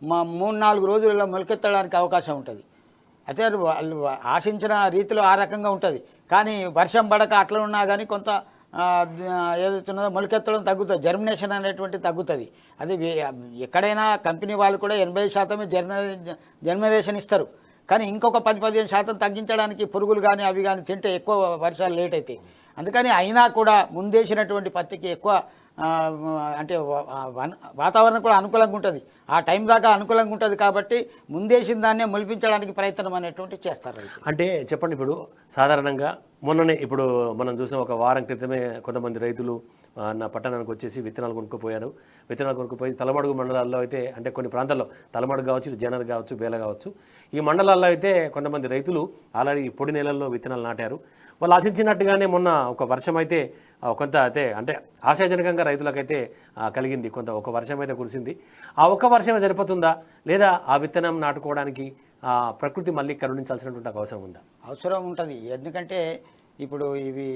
మా 3-4 రోజులలో మొలకెత్తడానికి అవకాశం ఉంటుంది. అయితే వాళ్ళు ఆశించిన రీతిలో ఆ రకంగా ఉంటుంది. కానీ వర్షం పడక అట్లా ఉన్నా కానీ కొంత ఏదైతున్నదో మొలకెత్తడం తగ్గుతుంది, జర్మినేషన్ అనేటువంటి తగ్గుతుంది. అది ఎక్కడైనా కంపెనీ వాళ్ళు కూడా 80% జర్మినేషన్ ఇస్తారు. కానీ ఇంకొక 10-15% తగ్గించడానికి పురుగులు కానీ అవి కానీ తింటే ఎక్కువ వర్షాలు లేట్ అవుతాయి. అందుకని అయినా కూడా ముందేసినటువంటి పత్తికి ఎక్కువ అంటే వాతావరణం కూడా అనుకూలంగా ఉంటుంది, ఆ టైం దాకా అనుకూలంగా ఉంటుంది. కాబట్టి ముందేసిన దాన్నే మొలిపించడానికి ప్రయత్నం అనేటువంటి చేస్తారు. అంటే చెప్పండి, ఇప్పుడు సాధారణంగా మొన్ననే ఇప్పుడు మనం చూసాం, ఒక వారం క్రితమే కొంతమంది రైతులు నా పట్టణానికి వచ్చేసి విత్తనాలు కొనుక్కుపోయారు. విత్తనాలు కొనుక్కుపోయి తలమడుగు మండలాల్లో అయితే అంటే కొన్ని ప్రాంతాల్లో తలమడుగు కావచ్చు, జనర్ కావచ్చు, బేల కావచ్చు, ఈ మండలాల్లో అయితే కొంతమంది రైతులు ఆల్రెడీ పొడి నేలల్లో విత్తనాలు నాటారు. వాళ్ళు ఆశించినట్టుగానే మొన్న ఒక వర్షం అయితే కొంత అయితే అంటే ఆశాజనకంగా రైతులకైతే కలిగింది. ఒక వర్షం అయితే కురిసింది. ఆ ఒక్క వర్షమే సరిపోతుందా, లేదా ఆ విత్తనం నాటుకోవడానికి ప్రకృతి మళ్ళీ కరుణించాల్సినటువంటి అవసరం ఉందా? అవసరం ఉంటుంది. ఎందుకంటే ఇప్పుడు ఇవి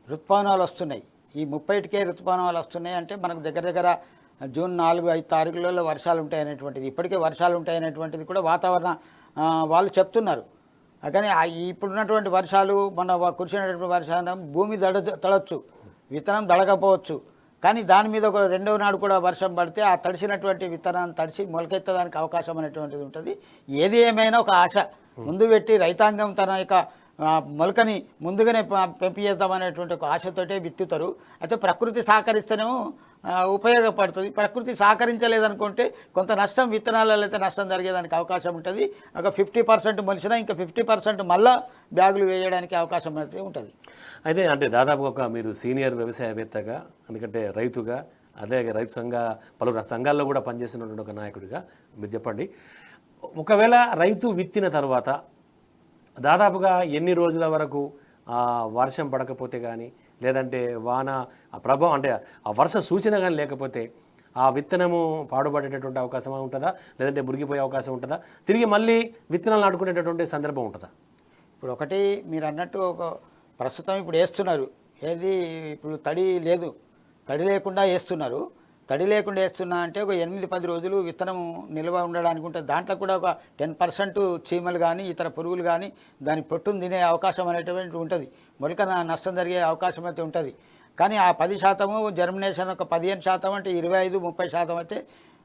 ఋతుపవనాలు వస్తున్నాయి, ఈ 30కే ఋతుపవనాలు వస్తున్నాయి. అంటే మనకు దగ్గర జూన్ 4-5 తారీఖులలో వర్షాలు ఉంటాయనేటువంటిది, ఇప్పటికే వర్షాలు ఉంటాయనేటువంటిది కూడా వాతావరణ వాళ్ళు చెప్తున్నారు. కానీ ఇప్పుడున్నటువంటి వర్షాలు మన కురిసినటువంటి వర్షాలు భూమి తడవచ్చు, విత్తనం దడకపోవచ్చు. కానీ దాని మీద ఒక రెండవ నాడు కూడా వర్షం పడితే ఆ తడిసినటువంటి విత్తనాన్ని తడిసి మొలకెత్తడానికి అవకాశం అనేటువంటిది ఉంటుంది. ఏది ఏమైనా ఒక ఆశ ముందు పెట్టి రైతాంగం తన యొక్క మొలకని ముందుగానే పెంపిచేద్దామనేటువంటి ఒక ఆశతోటే విత్తుతారు. అయితే ప్రకృతి సహకరిస్తేనేమో ఉపయోగపడుతుంది. ప్రకృతి సహకరించలేదనుకుంటే కొంత నష్టం, విత్తనాలలో అయితే నష్టం జరిగేదానికి అవకాశం ఉంటుంది. ఒక 50% మొలిసినా ఇంకా 50% మళ్ళా బ్యాగులు వేయడానికి అవకాశం అయితే ఉంటుంది. అయితే అంటే దాదాపు మీరు సీనియర్ వ్యవసాయవేత్తగా, ఎందుకంటే రైతుగా, అదే రైతు పలు సంఘాల్లో కూడా పనిచేస్తున్నటువంటి ఒక నాయకుడిగా మీరు చెప్పండి, ఒకవేళ రైతు విత్తిన తర్వాత దాదాపుగా ఎన్ని రోజుల వరకు వర్షం పడకపోతే కానీ, లేదంటే వాన ప్రభావం అంటే ఆ వర్ష సూచన కానీ లేకపోతే ఆ విత్తనము పాడుపడేటటువంటి అవకాశం ఉంటుందా, లేదంటే మురిగిపోయే అవకాశం ఉంటుందా, తిరిగి మళ్ళీ విత్తనాలు నాటుకునేటటువంటి సందర్భం ఉంటుందా? ఇప్పుడు ఒకటి మీరు అన్నట్టు ప్రస్తుతం ఇప్పుడు వేస్తున్నారు, ఏది ఇప్పుడు తడి లేదు, తడి లేకుండా వేస్తున్నారు. తడి లేకుండా వేస్తున్నా అంటే ఒక 8-10 రోజులు విత్తనం నిల్వ ఉండడానికి ఉంటుంది. దాంట్లో కూడా ఒక 10% చీమలు కానీ ఇతర పురుగులు కానీ దాని పొట్టును తినే అవకాశం అనేటువంటి ఉంటుంది, మొలక నష్టం జరిగే అవకాశం అయితే ఉంటుంది. కానీ ఆ 10% జర్మినేషన్ ఒక 15% అంటే 25-30% అయితే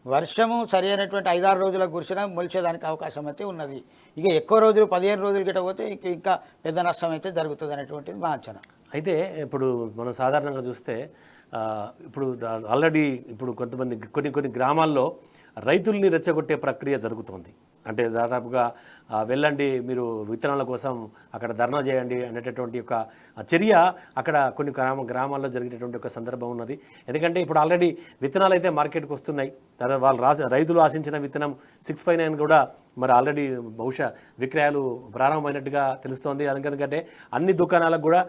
వర్షము సరి అయినటువంటి 5-6 రోజులకు కురిసినా మొలిచేదానికి అవకాశం అయితే ఉన్నది. ఇక ఎక్కువ రోజులు 15 రోజులు గిట్ట పోతే ఇంకా పెద్ద నష్టం అయితే జరుగుతుంది అనేటువంటిది మా అంచనా. అయితే ఇప్పుడు మనం సాధారణంగా చూస్తే ఇప్పుడు ఆల్రెడీ ఇప్పుడు కొన్ని గ్రామాల్లో రైతుల్ని రెచ్చగొట్టే ప్రక్రియ జరుగుతుంది. అంటే దాదాపుగా వెళ్ళండి మీరు విత్తనాల కోసం అక్కడ ధర్నా చేయండి అనేటటువంటి ఒక చర్య అక్కడ కొన్ని గ్రామాల్లో జరిగేటటువంటి ఒక సందర్భం ఉన్నది. ఎందుకంటే ఇప్పుడు ఆల్రెడీ విత్తనాలు అయితే మార్కెట్కి వస్తున్నాయి. దాదాపు వాళ్ళు రైతులు ఆశించిన విత్తనం 659 కూడా మరి ఆల్రెడీ బహుశా విక్రయాలు ప్రారంభమైనట్టుగా తెలుస్తోంది. ఎందుకంటే అన్ని దుకాణాలకు కూడా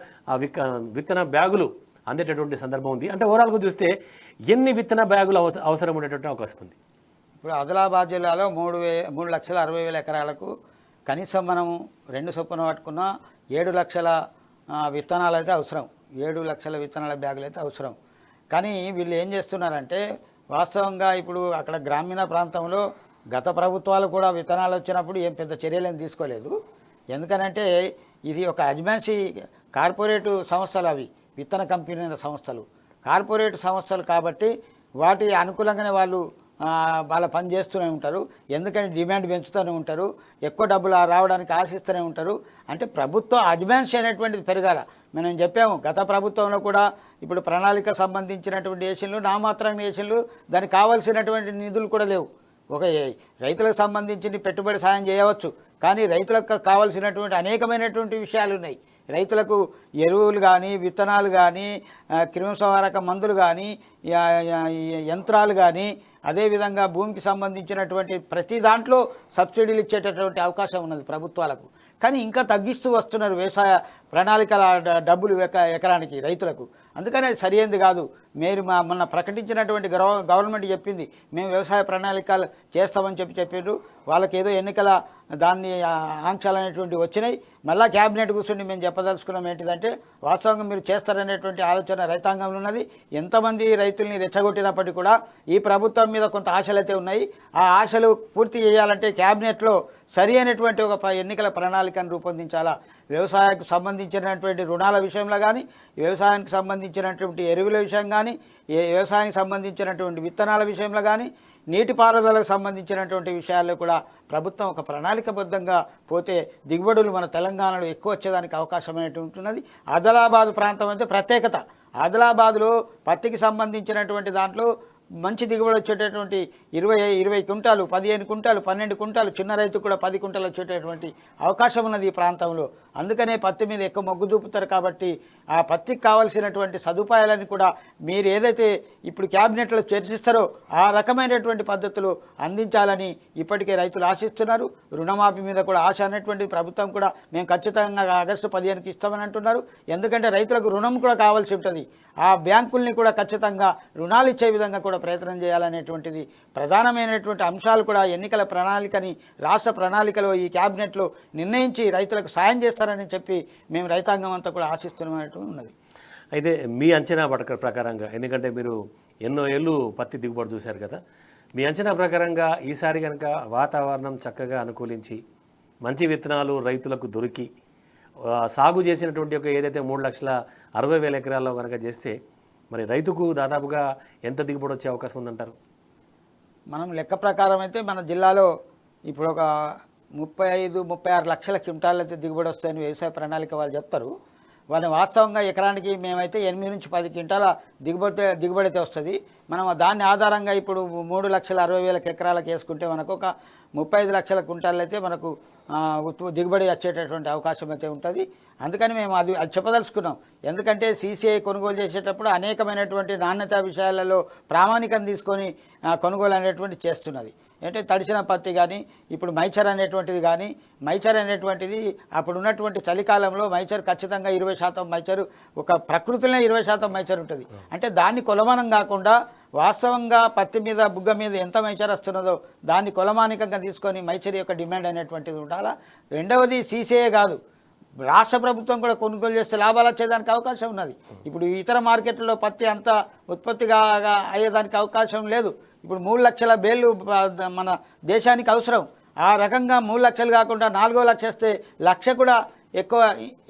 విత్తన బ్యాగులు అందేటటువంటి సందర్భం ఉంది. అంటే ఓవరాల్గా చూస్తే ఎన్ని విత్తన బ్యాగులు అవసరం ఉండేటువంటి అవకాశం ఉంది? ఇప్పుడు ఆదిలాబాద్ జిల్లాలో 3,60,000 ఎకరాలకు కనీసం మనం 2 చొప్పున పట్టుకున్న 7 లక్షల విత్తనాలు అయితే అవసరం, 7 లక్షల విత్తనాల బ్యాగులు అయితే అవసరం. కానీ వీళ్ళు ఏం చేస్తున్నారంటే వాస్తవంగా ఇప్పుడు అక్కడ గ్రామీణ ప్రాంతంలో గత ప్రభుత్వాలు కూడా విత్తనాలు వచ్చినప్పుడు ఏం పెద్ద చర్యలేం తీసుకోలేదు. ఎందుకనంటే ఇది ఒక అజ్మాన్సీ కార్పొరేటు సంస్థలు, అవి విత్తన కంపెనీల సంస్థలు, కార్పొరేట్ సంస్థలు. కాబట్టి వాటి అనుకూలంగానే వాళ్ళ పని చేస్తూనే ఉంటారు. ఎందుకంటే డిమాండ్ పెంచుతూనే ఉంటారు, ఎక్కువ డబ్బులు రావడానికి ఆశిస్తూనే ఉంటారు. అంటే ప్రభుత్వం అజ్మాన్సీ అనేటువంటిది పెరగాల. మనం చెప్పాము గత ప్రభుత్వంలో కూడా ఇప్పుడు ప్రణాళిక సంబంధించినటువంటి ఏషన్లు, నామాత్రం ఏషన్లు, దానికి కావాల్సినటువంటి నిధులు కూడా లేవు. ఒక రైతులకు సంబంధించి పెట్టుబడి సాయం చేయవచ్చు, కానీ రైతులకు కావాల్సినటువంటి అనేకమైనటువంటి విషయాలు ఉన్నాయి. రైతులకు ఎరువులు కానీ, విత్తనాలు కానీ, క్రిమిసంహారక మందులు కానీ, యంత్రాలు కానీ, అదేవిధంగా భూమికి సంబంధించినటువంటి ప్రతి దాంట్లో సబ్సిడీలు ఇచ్చేటటువంటి అవకాశం ఉన్నది ప్రభుత్వాలకు. కానీ ఇంకా తగ్గిస్తూ వస్తున్నారు వ్యవసాయ ప్రణాళికల డబ్బులు ఎకరానికి రైతులకు. అందుకని అది సరైనది కాదు. మీరు మొన్న ప్రకటించినటువంటి గవర్నమెంట్ చెప్పింది మేము వ్యవసాయ ప్రణాళికలు చేస్తామని చెప్పిండ్రు. వాళ్ళకి ఏదో ఎన్నికల దాన్ని ఆంక్షలు అనేటువంటి వచ్చినాయి. మళ్ళా క్యాబినెట్ కూర్చుని మేము చెప్పదలుచుకున్నాం ఏంటిదంటే వాస్తవంగా మీరు చేస్తారనేటువంటి ఆలోచన రైతాంగంలో ఉన్నది. ఎంతమంది రైతుల్ని రెచ్చగొట్టినప్పటికీ కూడా ఈ ప్రభుత్వం మీద కొంత ఆశలు అయితే ఉన్నాయి. ఆ ఆశలు పూర్తి చేయాలంటే క్యాబినెట్లో సరి అయినటువంటి ఒక ఎన్నికల ప్రణాళికను రూపొందించాలా. వ్యవసాయానికి సంబంధించినటువంటి రుణాల విషయంలో కానీ, వ్యవసాయానికి సంబంధించినటువంటి ఎరువుల విషయం కానీ, వ్యవసాయానికి సంబంధించినటువంటి విత్తనాల విషయంలో కానీ, నీటిపారుదలకు సంబంధించినటువంటి విషయాల్లో కూడా ప్రభుత్వం ఒక ప్రణాళికబద్ధంగా పోతే దిగుబడులు మన తెలంగాణలో ఎక్కువ వచ్చేదానికి అవకాశం అనేటువంటి ఉన్నది. ఆదిలాబాద్ ప్రాంతం అయితే ప్రత్యేకత. ఆదిలాబాద్లో పత్తికి సంబంధించినటువంటి దాంట్లో మంచి దిగుబడి వచ్చేటటువంటి 20 క్వింటాలు, 15 క్వింటాలు, 12 క్వింటాలు, చిన్న రైతు కూడా 10 క్వింటాలు వచ్చేటటువంటి అవకాశం ఉన్నది ఈ ప్రాంతంలో. అందుకనే పత్తి మీద ఎక్కువ మొగ్గు చూపుతారు. కాబట్టి ఆ పత్తికి కావాల్సినటువంటి సదుపాయాలని కూడా మీరు ఏదైతే ఇప్పుడు క్యాబినెట్లో చర్చిస్తారో ఆ రకమైనటువంటి పద్ధతులు అందించాలని ఇప్పటికే రైతులు ఆశిస్తున్నారు. రుణమాఫీ మీద కూడా ఆశ అనేటువంటి ప్రభుత్వం కూడా మేము ఖచ్చితంగా ఆగస్టు 15కి ఇస్తామని అంటున్నారు. ఎందుకంటే రైతులకు రుణం కూడా కావాల్సి ఉంటుంది. ఆ బ్యాంకుల్ని కూడా ఖచ్చితంగా రుణాలు ఇచ్చే విధంగా కూడా ప్రయత్నం చేయాలనేటువంటిది ప్రధానమైనటువంటి అంశాలు కూడా ఎన్నికల ప్రణాళికని రాష్ట్ర ప్రణాళికలో ఈ క్యాబినెట్లో నిర్ణయించి రైతులకు సాయం చేస్తారని చెప్పి మేము రైతాంగం అంతా కూడా ఆశిస్తున్నట్టు ఉన్నది. అయితే మీ అంచనా ప్రకారంగా, ఎందుకంటే మీరు ఎన్నో ఏళ్ళు పత్తి దిగుబడి చూశారు కదా, మీ అంచనా ప్రకారంగా ఈసారి కనుక వాతావరణం చక్కగా అనుకూలించి మంచి విత్తనాలు రైతులకు దొరికి సాగు చేసినటువంటి ఒక ఏదైతే 3,60,000 ఎకరాల్లో కనుక చేస్తే మరి రైతుకు దాదాపుగా ఎంత దిగుబడి వచ్చే అవకాశం ఉందంటారు? మనం లెక్క ప్రకారం అయితే మన జిల్లాలో ఇప్పుడు ఒక 35-36 లక్షల క్వింటాలు అయితే దిగుబడి వస్తాయని వ్యవసాయ ప్రణాళిక వాళ్ళు చెప్తారు. వాళ్ళని వాస్తవంగా ఎకరానికి మేమైతే 8 నుంచి 10 క్వింటాల దిగుబడి అయితే వస్తుంది. మనం దాని ఆధారంగా ఇప్పుడు 3,60,000 ఎకరాలకు వేసుకుంటే మనకు ఒక 35 లక్షల క్వింటాలు అయితే మనకు దిగుబడి వచ్చేటటువంటి అవకాశం అయితే ఉంటుంది. అందుకని మేము అది చెప్పదలుచుకున్నాం. ఎందుకంటే సీసీఐ కొనుగోలు చేసేటప్పుడు అనేకమైనటువంటి నాణ్యతా విషయాలలో ప్రామాణికం తీసుకొని కొనుగోలు అనేటువంటి చేస్తున్నది. అంటే తడిసిన పత్తి కానీ, ఇప్పుడు మైచర్ అనేటువంటిది కానీ, మైచర్ అనేటువంటిది అప్పుడు ఉన్నటువంటి చలికాలంలో మైచర్ ఖచ్చితంగా 20% మైచరు, ఒక ప్రకృతిలో 20% మైచర్ ఉంటుంది. అంటే దాన్ని కొలమానం కాకుండా వాస్తవంగా పత్తి మీద బుగ్గ మీద ఎంత మైచర్ వస్తున్నదో దాన్ని కొలమానికంగా తీసుకొని మైచర్ యొక్క డిమాండ్ అనేటువంటిది ఉండాలా. రెండవది సీసీఐ కాదు, రాష్ట్ర ప్రభుత్వం కూడా కొనుగోలు చేస్తే లాభాలు వచ్చేదానికి అవకాశం ఉన్నది. ఇప్పుడు ఇతర మార్కెట్లలో పత్తి అంత ఉత్పత్తిగా అయ్యేదానికి అవకాశం లేదు. ఇప్పుడు 3 లక్షల బేళ్ళు మన దేశానికి అవసరం. ఆ రకంగా 3 లక్షలు కాకుండా 4 లక్షలు వస్తే 1,00,000 కూడా ఎక్కువ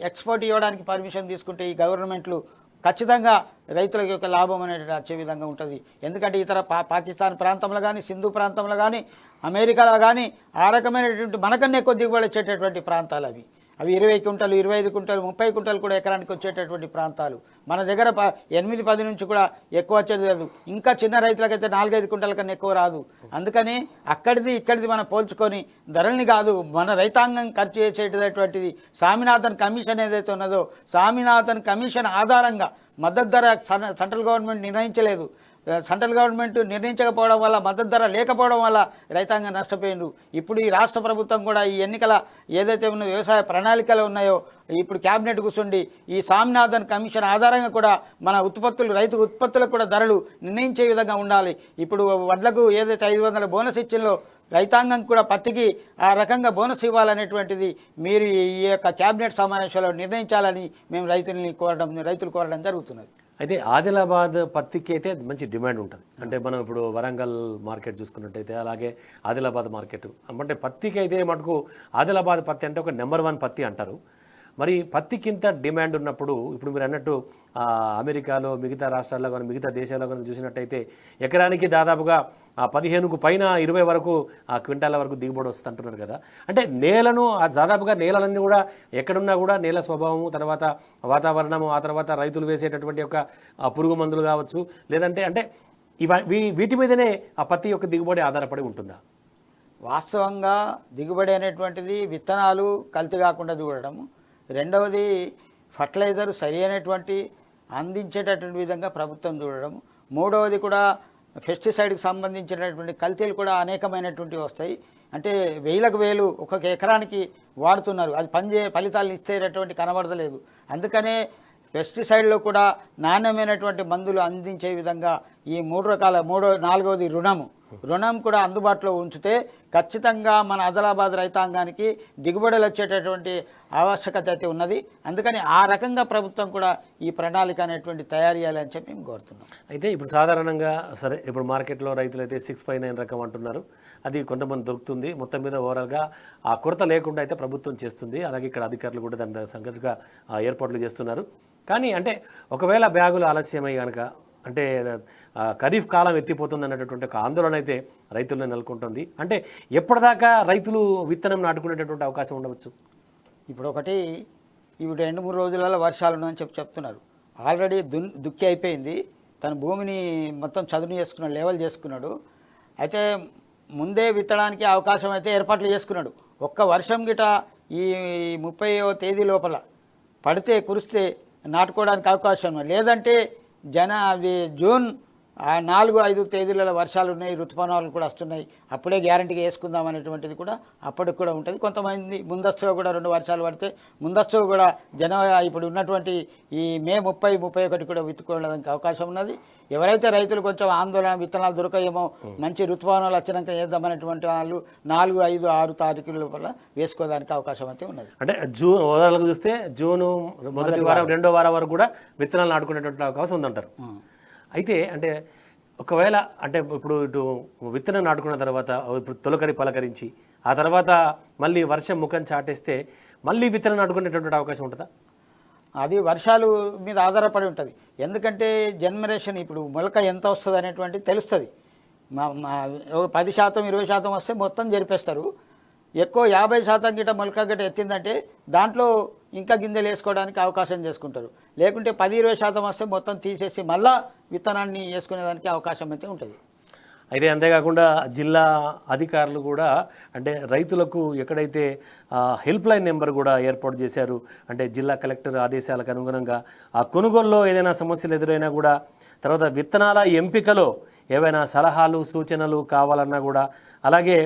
ఎక్స్పోర్ట్ ఇవ్వడానికి పర్మిషన్ తీసుకుంటే ఈ గవర్నమెంట్లు ఖచ్చితంగా రైతులకు యొక్క లాభం అనేది వచ్చే విధంగా ఉంటుంది. ఎందుకంటే ఇతర పాకిస్తాన్ ప్రాంతంలో కానీ, సింధు ప్రాంతంలో కానీ, అమెరికాలో కానీ ఆ రకమైనటువంటి మనకన్నా ఎక్కువ దిగుబడి వచ్చేటటువంటి ప్రాంతాలు అవి 20 క్వింటాలు, 25 క్వింటాలు, 30 క్వింటాలు కూడా ఎకరానికి వచ్చేటటువంటి ప్రాంతాలు. మన దగ్గర 8-10 నుంచి కూడా ఎక్కువ వచ్చేది లేదు. ఇంకా చిన్న రైతులకైతే 4-5 క్వింటాల కన్నా ఎక్కువ రాదు. అందుకని అక్కడిది ఇక్కడిది మనం పోల్చుకొని ధరల్ని కాదు, మన రైతాంగం ఖర్చు చేసేటటువంటిది స్వామినాథన్ కమిషన్ ఏదైతే ఉన్నదో స్వామినాథన్ కమిషన్ ఆధారంగా మద్దతు ధర సెంట్రల్ గవర్నమెంట్ నిర్ణయించలేదు. సెంట్రల్ గవర్నమెంట్ నిర్ణయించకపోవడం వల్ల, మద్దతు ధర లేకపోవడం వల్ల రైతాంగం నష్టపోయిండు. ఇప్పుడు ఈ రాష్ట్ర ప్రభుత్వం కూడా ఈ ఎన్నికల ఏదైతే ఉన్న వ్యవసాయ ప్రణాళికలు ఉన్నాయో ఇప్పుడు క్యాబినెట్ కూర్చుండి ఈ స్వామినాథన్ కమిషన్ ఆధారంగా కూడా మన రైతు ఉత్పత్తులకు కూడా ధరలు నిర్ణయించే విధంగా ఉండాలి. ఇప్పుడు వడ్లకు ఏదైతే 500 బోనస్ ఇచ్చిందో రైతాంగం కూడా పత్తికి ఆ రకంగా బోనస్ ఇవ్వాలనేటువంటిది మీరు ఈ యొక్క క్యాబినెట్ సమావేశంలో నిర్ణయించాలని మేము రైతులు కోరడం జరుగుతున్నది. అయితే ఆదిలాబాద్ పత్తికి అయితే మంచి డిమాండ్ ఉంటుంది. అంటే మనం ఇప్పుడు వరంగల్ మార్కెట్ చూసుకున్నట్టయితే అలాగే ఆదిలాబాద్ మార్కెట్ అంటే పత్తికి అయితే మటుకు ఆదిలాబాద్ పత్తి అంటే ఒక నెంబర్ 1 పత్తి అంటారు. మరి పత్తికి ఇంత డిమాండ్ ఉన్నప్పుడు ఇప్పుడు మీరు అన్నట్టు అమెరికాలో, మిగతా రాష్ట్రాల్లో కానీ, మిగతా దేశాల్లో కానీ చూసినట్టయితే ఎకరానికి దాదాపుగా 15కు పైన 20 వరకు క్వింటాల వరకు దిగుబడి వస్తుంది అంటున్నారు కదా. అంటే నేలను దాదాపుగా నేలలన్నీ కూడా ఎక్కడున్నా కూడా నేల స్వభావము, తర్వాత వాతావరణము, ఆ తర్వాత రైతులు వేసేటటువంటి యొక్క పురుగు మందులు కావచ్చు, లేదంటే అంటే వీటి మీదనే ఆ పత్తి యొక్క దిగుబడి ఆధారపడి ఉంటుందా? వాస్తవంగా దిగుబడి అనేటువంటిది విత్తనాలు కల్తీ కాకుండా చూడడము, రెండవది ఫర్టిలైజర్ సరి అయినటువంటి అందించేటటువంటి విధంగా ప్రభుత్వం చూడడం, మూడవది కూడా పెస్టిసైడ్కి సంబంధించినటువంటి కల్తీలు కూడా అనేకమైనటువంటివి వస్తాయి. అంటే వేలకు వేలు ఒక్కొక్క ఎకరానికి వాడుతున్నారు, అది ఫలితాలను ఇచ్చేటటువంటి కనబడతలేదు. అందుకనే పెస్టిసైడ్లో కూడా నాణ్యమైనటువంటి మందులు అందించే విధంగా ఈ నాలుగవది రుణం కూడా అందుబాటులో ఉంచితే ఖచ్చితంగా మన ఆదిలాబాద్ రైతాంగానికి దిగుబడులు వచ్చేటటువంటి ఆవశ్యకత అయితే ఉన్నది. అందుకని ఆ రకంగా ప్రభుత్వం కూడా ఈ ప్రణాళిక అనేటువంటి తయారు చేయాలని చెప్పి మేము కోరుతున్నాం. అయితే ఇప్పుడు సాధారణంగా సరే ఇప్పుడు మార్కెట్లో రైతులు అయితే 659 రకం అంటున్నారు, అది కొంతమంది దొరుకుతుంది. మొత్తం మీద ఓవరాల్గా ఆ కొరత లేకుండా అయితే ప్రభుత్వం చేస్తుంది. అలాగే ఇక్కడ అధికారులు కూడా దాని సంగతిగా ఏర్పాట్లు చేస్తున్నారు. కానీ అంటే ఒకవేళ బ్యాగులు ఆలస్యమై కనుక అంటే ఖరీఫ్ కాలం ఎత్తిపోతుంది అన్నటువంటి ఒక ఆందోళన అయితే రైతుల్లో నెలకొంటుంది. అంటే ఎప్పటిదాకా రైతులు విత్తనం నాటుకునేటటువంటి అవకాశం ఉండవచ్చు? ఇప్పుడు ఇవి 2-3 రోజులలో వర్షాలు ఉన్నాయని చెప్తున్నారు. ఆల్రెడీ దుక్కి అయిపోయింది, తన భూమిని మొత్తం చదును చేసుకున్నాడు, లెవెల్ చేసుకున్నాడు. అయితే ముందే విత్తడానికి అవకాశం అయితే ఏర్పాట్లు చేసుకున్నాడు. ఒక్క వర్షం గిట ఈ 30వ తేదీ లోపల కురిస్తే నాటుకోవడానికి అవకాశం, లేదంటే జూన్ 4-5 తేదీలలో వర్షాలు ఉన్నాయి, ఋతుపవనాలు కూడా వస్తున్నాయి, అప్పుడే గ్యారంటీగా వేసుకుందాం అనేటువంటిది కూడా అప్పటికి కూడా ఉంటుంది. కొంతమంది ముందస్తుగా కూడా 2 వర్షాలు పడితే ముందస్తుగా కూడా ఇప్పుడు ఉన్నటువంటి ఈ మే 30-31 కూడా విత్తుకోవడానికి అవకాశం ఉన్నది. ఎవరైతే రైతులు కొంచెం ఆందోళన విత్తనాలు దొరకయేమో, మంచి ఋతుపవనాలు వచ్చినాక వేద్దామనేటువంటి వాళ్ళు 4, 5, 6 తారీఖుల లోపల వేసుకోవడానికి అవకాశం అయితే ఉన్నది. అంటే జూన్ ఓవరాల్గా చూస్తే జూను మొదటి వారం 2వ వారం వరకు కూడా విత్తనాలు నాటుకునేటువంటి అవకాశం ఉందంటారు. అయితే అంటే ఒకవేళ అంటే ఇప్పుడు ఇటు విత్తనం నాటుకున్న తర్వాత ఇప్పుడు తొలకరి పలకరించి ఆ తర్వాత మళ్ళీ వర్షం ముఖం చాటేస్తే మళ్ళీ విత్తనం నాటుకునేటువంటి అవకాశం ఉంటుందా? అది వర్షాలు మీద ఆధారపడి ఉంటుంది. ఎందుకంటే జనరేషన్ ఇప్పుడు మొలక ఎంత వస్తుంది అనేటువంటిది తెలుస్తుంది. 10%, 20% వస్తే మొత్తం జరిపేస్తారు. ఎక్కువ 50% గిట్ట మొలక గిట్ట ఎత్తిందంటే దాంట్లో ఇంకా గింజలు వేసుకోవడానికి అవకాశం చేసుకుంటారు. లేకుంటే 10-20% వస్తే మొత్తం తీసేసి మళ్ళా విత్తనాన్ని వేసుకునేదానికి అవకాశం అయితే ఉంటుంది. అయితే అంతేకాకుండా జిల్లా అధికారులు కూడా అంటే రైతులకు ఎక్కడైతే హెల్ప్ లైన్ నెంబర్ కూడా ఏర్పాటు చేశారు. అంటే జిల్లా కలెక్టర్ ఆదేశాలకు అనుగుణంగా ఆ కొనుగోలులో ఏదైనా సమస్యలు ఎదురైనా కూడా, తర్వాత విత్తనాల ఎంపికలో ఏవైనా సలహాలు సూచనలు కావాలన్నా కూడా, అలాగే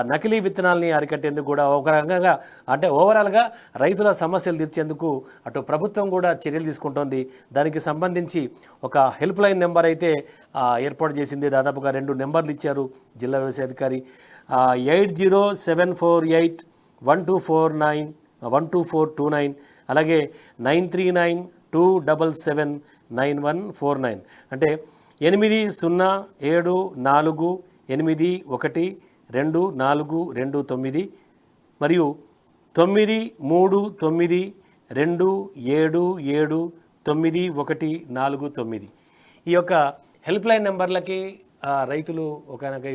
నకిలీ విత్తనాలని అరికట్టేందుకు కూడా ఒక రకంగా అంటే ఓవరాల్గా రైతుల సమస్యలు తీర్చేందుకు అటు ప్రభుత్వం కూడా చర్యలు తీసుకుంటోంది. దానికి సంబంధించి ఒక హెల్ప్ లైన్ నెంబర్ అయితే ఏర్పాటు చేసింది. దాదాపుగా 2 నెంబర్లు ఇచ్చారు జిల్లా వ్యవసాయ అధికారి. 8074812429 అలాగే 9392779149 అంటే 8074812429 మరియు 9329277949. ఈ యొక్క హెల్ప్ లైన్ నెంబర్లకి రైతులు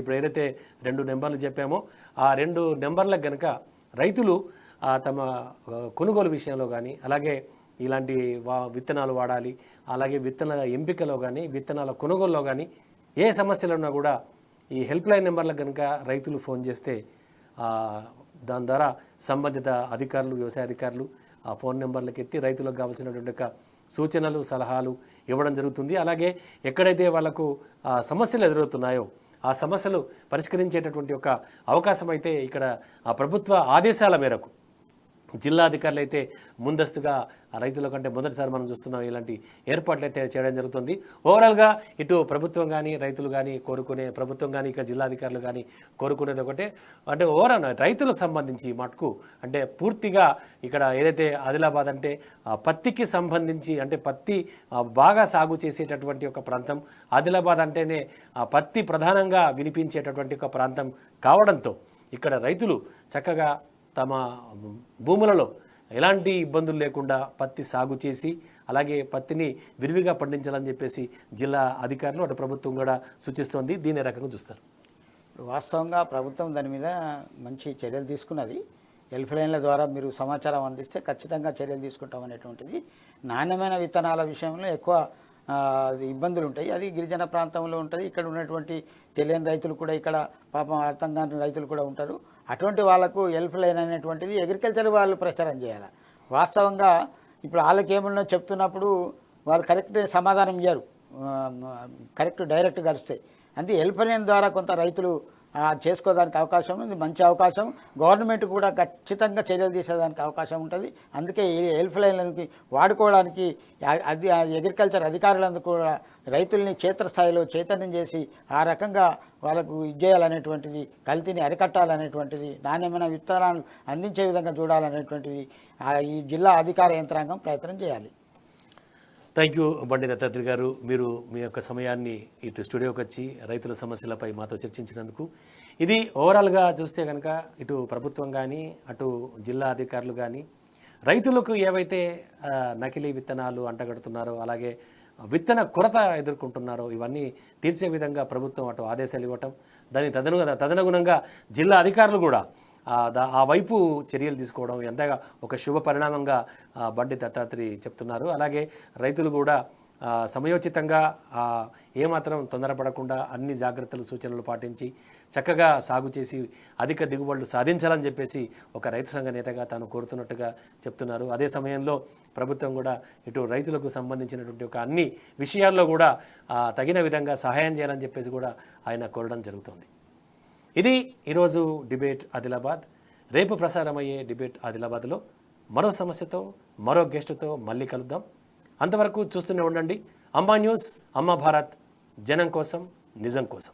ఇప్పుడు ఏదైతే 2 నెంబర్లు చెప్పామో ఆ 2 నెంబర్లకు కనుక రైతులు తమ కొనుగోలు విషయంలో కానీ, అలాగే ఇలాంటి విత్తనాలు వాడాలి, అలాగే విత్తనాల ఎంపికలో కానీ, విత్తనాల కొనుగోలులో కానీ ఏ సమస్యలు ఉన్నా కూడా ఈ హెల్ప్ లైన్ నెంబర్లకు కనుక రైతులు ఫోన్ చేస్తే దాని ద్వారా సంబంధిత అధికారులు, వ్యవసాయ అధికారులు ఆ ఫోన్ నెంబర్లకు ఎత్తి రైతులకు కావాల్సినటువంటి సూచనలు సలహాలు ఇవ్వడం జరుగుతుంది. అలాగే ఎక్కడైతే వాళ్లకు సమస్యలు ఎదురవుతున్నాయో ఆ సమస్యలు పరిష్కరించేటటువంటి ఒక అవకాశం అయితే ఇక్కడ ఆ ప్రభుత్వ ఆదేశాల మేరకు జిల్లా అధికారులు అయితే ముందస్తుగా రైతుల కంటే మొదటిసారి మనం చూస్తున్నాం ఇలాంటి ఏర్పాట్లు అయితే చేయడం జరుగుతుంది. ఓవరాల్గా ఇటు ప్రభుత్వం కానీ రైతులు కానీ ప్రభుత్వం కానీ ఇక జిల్లా అధికారులు కానీ కోరుకునేది ఒకటే, అంటే ఓవరాల్ రైతులకు సంబంధించి మటుకు అంటే పూర్తిగా ఇక్కడ ఏదైతే ఆదిలాబాద్ అంటే పత్తికి సంబంధించి అంటే పత్తి బాగా సాగు చేసేటటువంటి ఒక ప్రాంతం, ఆదిలాబాద్ అంటేనే పత్తి ప్రధానంగా వినిపించేటటువంటి ఒక ప్రాంతం కావడంతో ఇక్కడ రైతులు చక్కగా తమ భూములలో ఎలాంటి ఇబ్బందులు లేకుండా పత్తి సాగు చేసి అలాగే పత్తిని విరివిగా పండించాలని చెప్పేసి జిల్లా అధికారులు అటు ప్రభుత్వం కూడా సూచిస్తోంది. దీని రకంగా చూస్తారు. వాస్తవంగా ప్రభుత్వం దాని మీద మంచి చర్యలు తీసుకున్నది. హెల్ప్ లైన్ల ద్వారా మీరు సమాచారం అందిస్తే ఖచ్చితంగా చర్యలు తీసుకుంటామనేటువంటిది. నాణ్యమైన విత్తనాల విషయంలో ఎక్కువ ఇబ్బందులు ఉంటాయి. అది గిరిజన ప్రాంతంలో ఉంటుంది. ఇక్కడ ఉన్నటువంటి తెలియని రైతులు కూడా, ఇక్కడ పాపం అర్థం కాని రైతులు కూడా ఉంటారు. అటువంటి వాళ్ళకు హెల్ప్ లైన్ అనేటువంటిది అగ్రికల్చర్ వాళ్ళు ప్రచారం చేయాలి. వాస్తవంగా ఇప్పుడు వాళ్ళకి ఏమన్నా చెప్తున్నప్పుడు వాళ్ళు కరెక్ట్ సమాధానం ఇయ్యరు. కరెక్ట్ డైరెక్ట్ కలుస్తాయి. అందుకే హెల్ప్ లైన్ ద్వారా కొంత రైతులు చేసుకోవడానికి అవకాశం ఉంది, మంచి అవకాశం. గవర్నమెంట్ కూడా ఖచ్చితంగా చర్యలు తీసేదానికి అవకాశం ఉంటుంది. అందుకే ఈ హెల్ప్ లైన్లకి వాడుకోవడానికి అది అగ్రికల్చర్ అధికారులందరూ కూడా రైతుల్ని క్షేత్రస్థాయిలో చైతన్యం చేసి ఆ రకంగా వాళ్ళకు ఇచ్చేయాలనేటువంటిది, కల్తీని అరికట్టాలనేటువంటిది, నాణ్యమైన విత్తనాలు అందించే విధంగా చూడాలనేటువంటిది ఈ జిల్లా అధికార యంత్రాంగం ప్రయత్నం చేయాలి. థ్యాంక్ యూ బండి దత్తాత్రి గారు. మీరు మీ యొక్క సమయాన్ని ఇటు స్టూడియోకి వచ్చి రైతుల సమస్యలపై మాతో చర్చించినందుకు. ఇది ఓవరాల్గా చూస్తే కనుక ఇటు ప్రభుత్వం కానీ అటు జిల్లా అధికారులు కానీ రైతులకు ఏవైతే నకిలీ విత్తనాలు అంటగడుతున్నారో, అలాగే విత్తన కొరత ఎదుర్కొంటున్నారో ఇవన్నీ తీర్చే విధంగా ప్రభుత్వం అటు ఆదేశాలు ఇవ్వటం, దాని తదనుగుణంగా జిల్లా అధికారులు కూడా ఆ వైపు చర్యలు తీసుకోవడం ఎంతగా ఒక శుభ పరిణామంగా బండి దత్తాత్రి చెప్తున్నారు. అలాగే రైతులు కూడా సమయోచితంగా ఏమాత్రం తొందరపడకుండా అన్ని జాగ్రత్తలు సూచనలు పాటించి చక్కగా సాగు చేసి అధిక దిగుబడులు సాధించాలని చెప్పేసి ఒక రైతు సంఘ నేతగా తాను కోరుతున్నట్టుగా చెప్తున్నారు. అదే సమయంలో ప్రభుత్వం కూడా ఇటు రైతులకు సంబంధించినటువంటి ఒక అన్ని విషయాల్లో కూడా తగిన విధంగా సహాయం చేయాలని చెప్పేసి కూడా ఆయన కోరడం జరుగుతుంది. ఇది ఈరోజు డిబేట్ ఆదిలాబాద్. రేపు ప్రసారమయ్యే డిబేట్ ఆదిలాబాద్లో మరో సమస్యతో మరో గెస్టుతో మళ్ళీ కలుద్దాం. అంతవరకు చూస్తూనే ఉండండి అమ్మా న్యూస్, అమ్మా భారత్, జనం కోసం నిజం కోసం.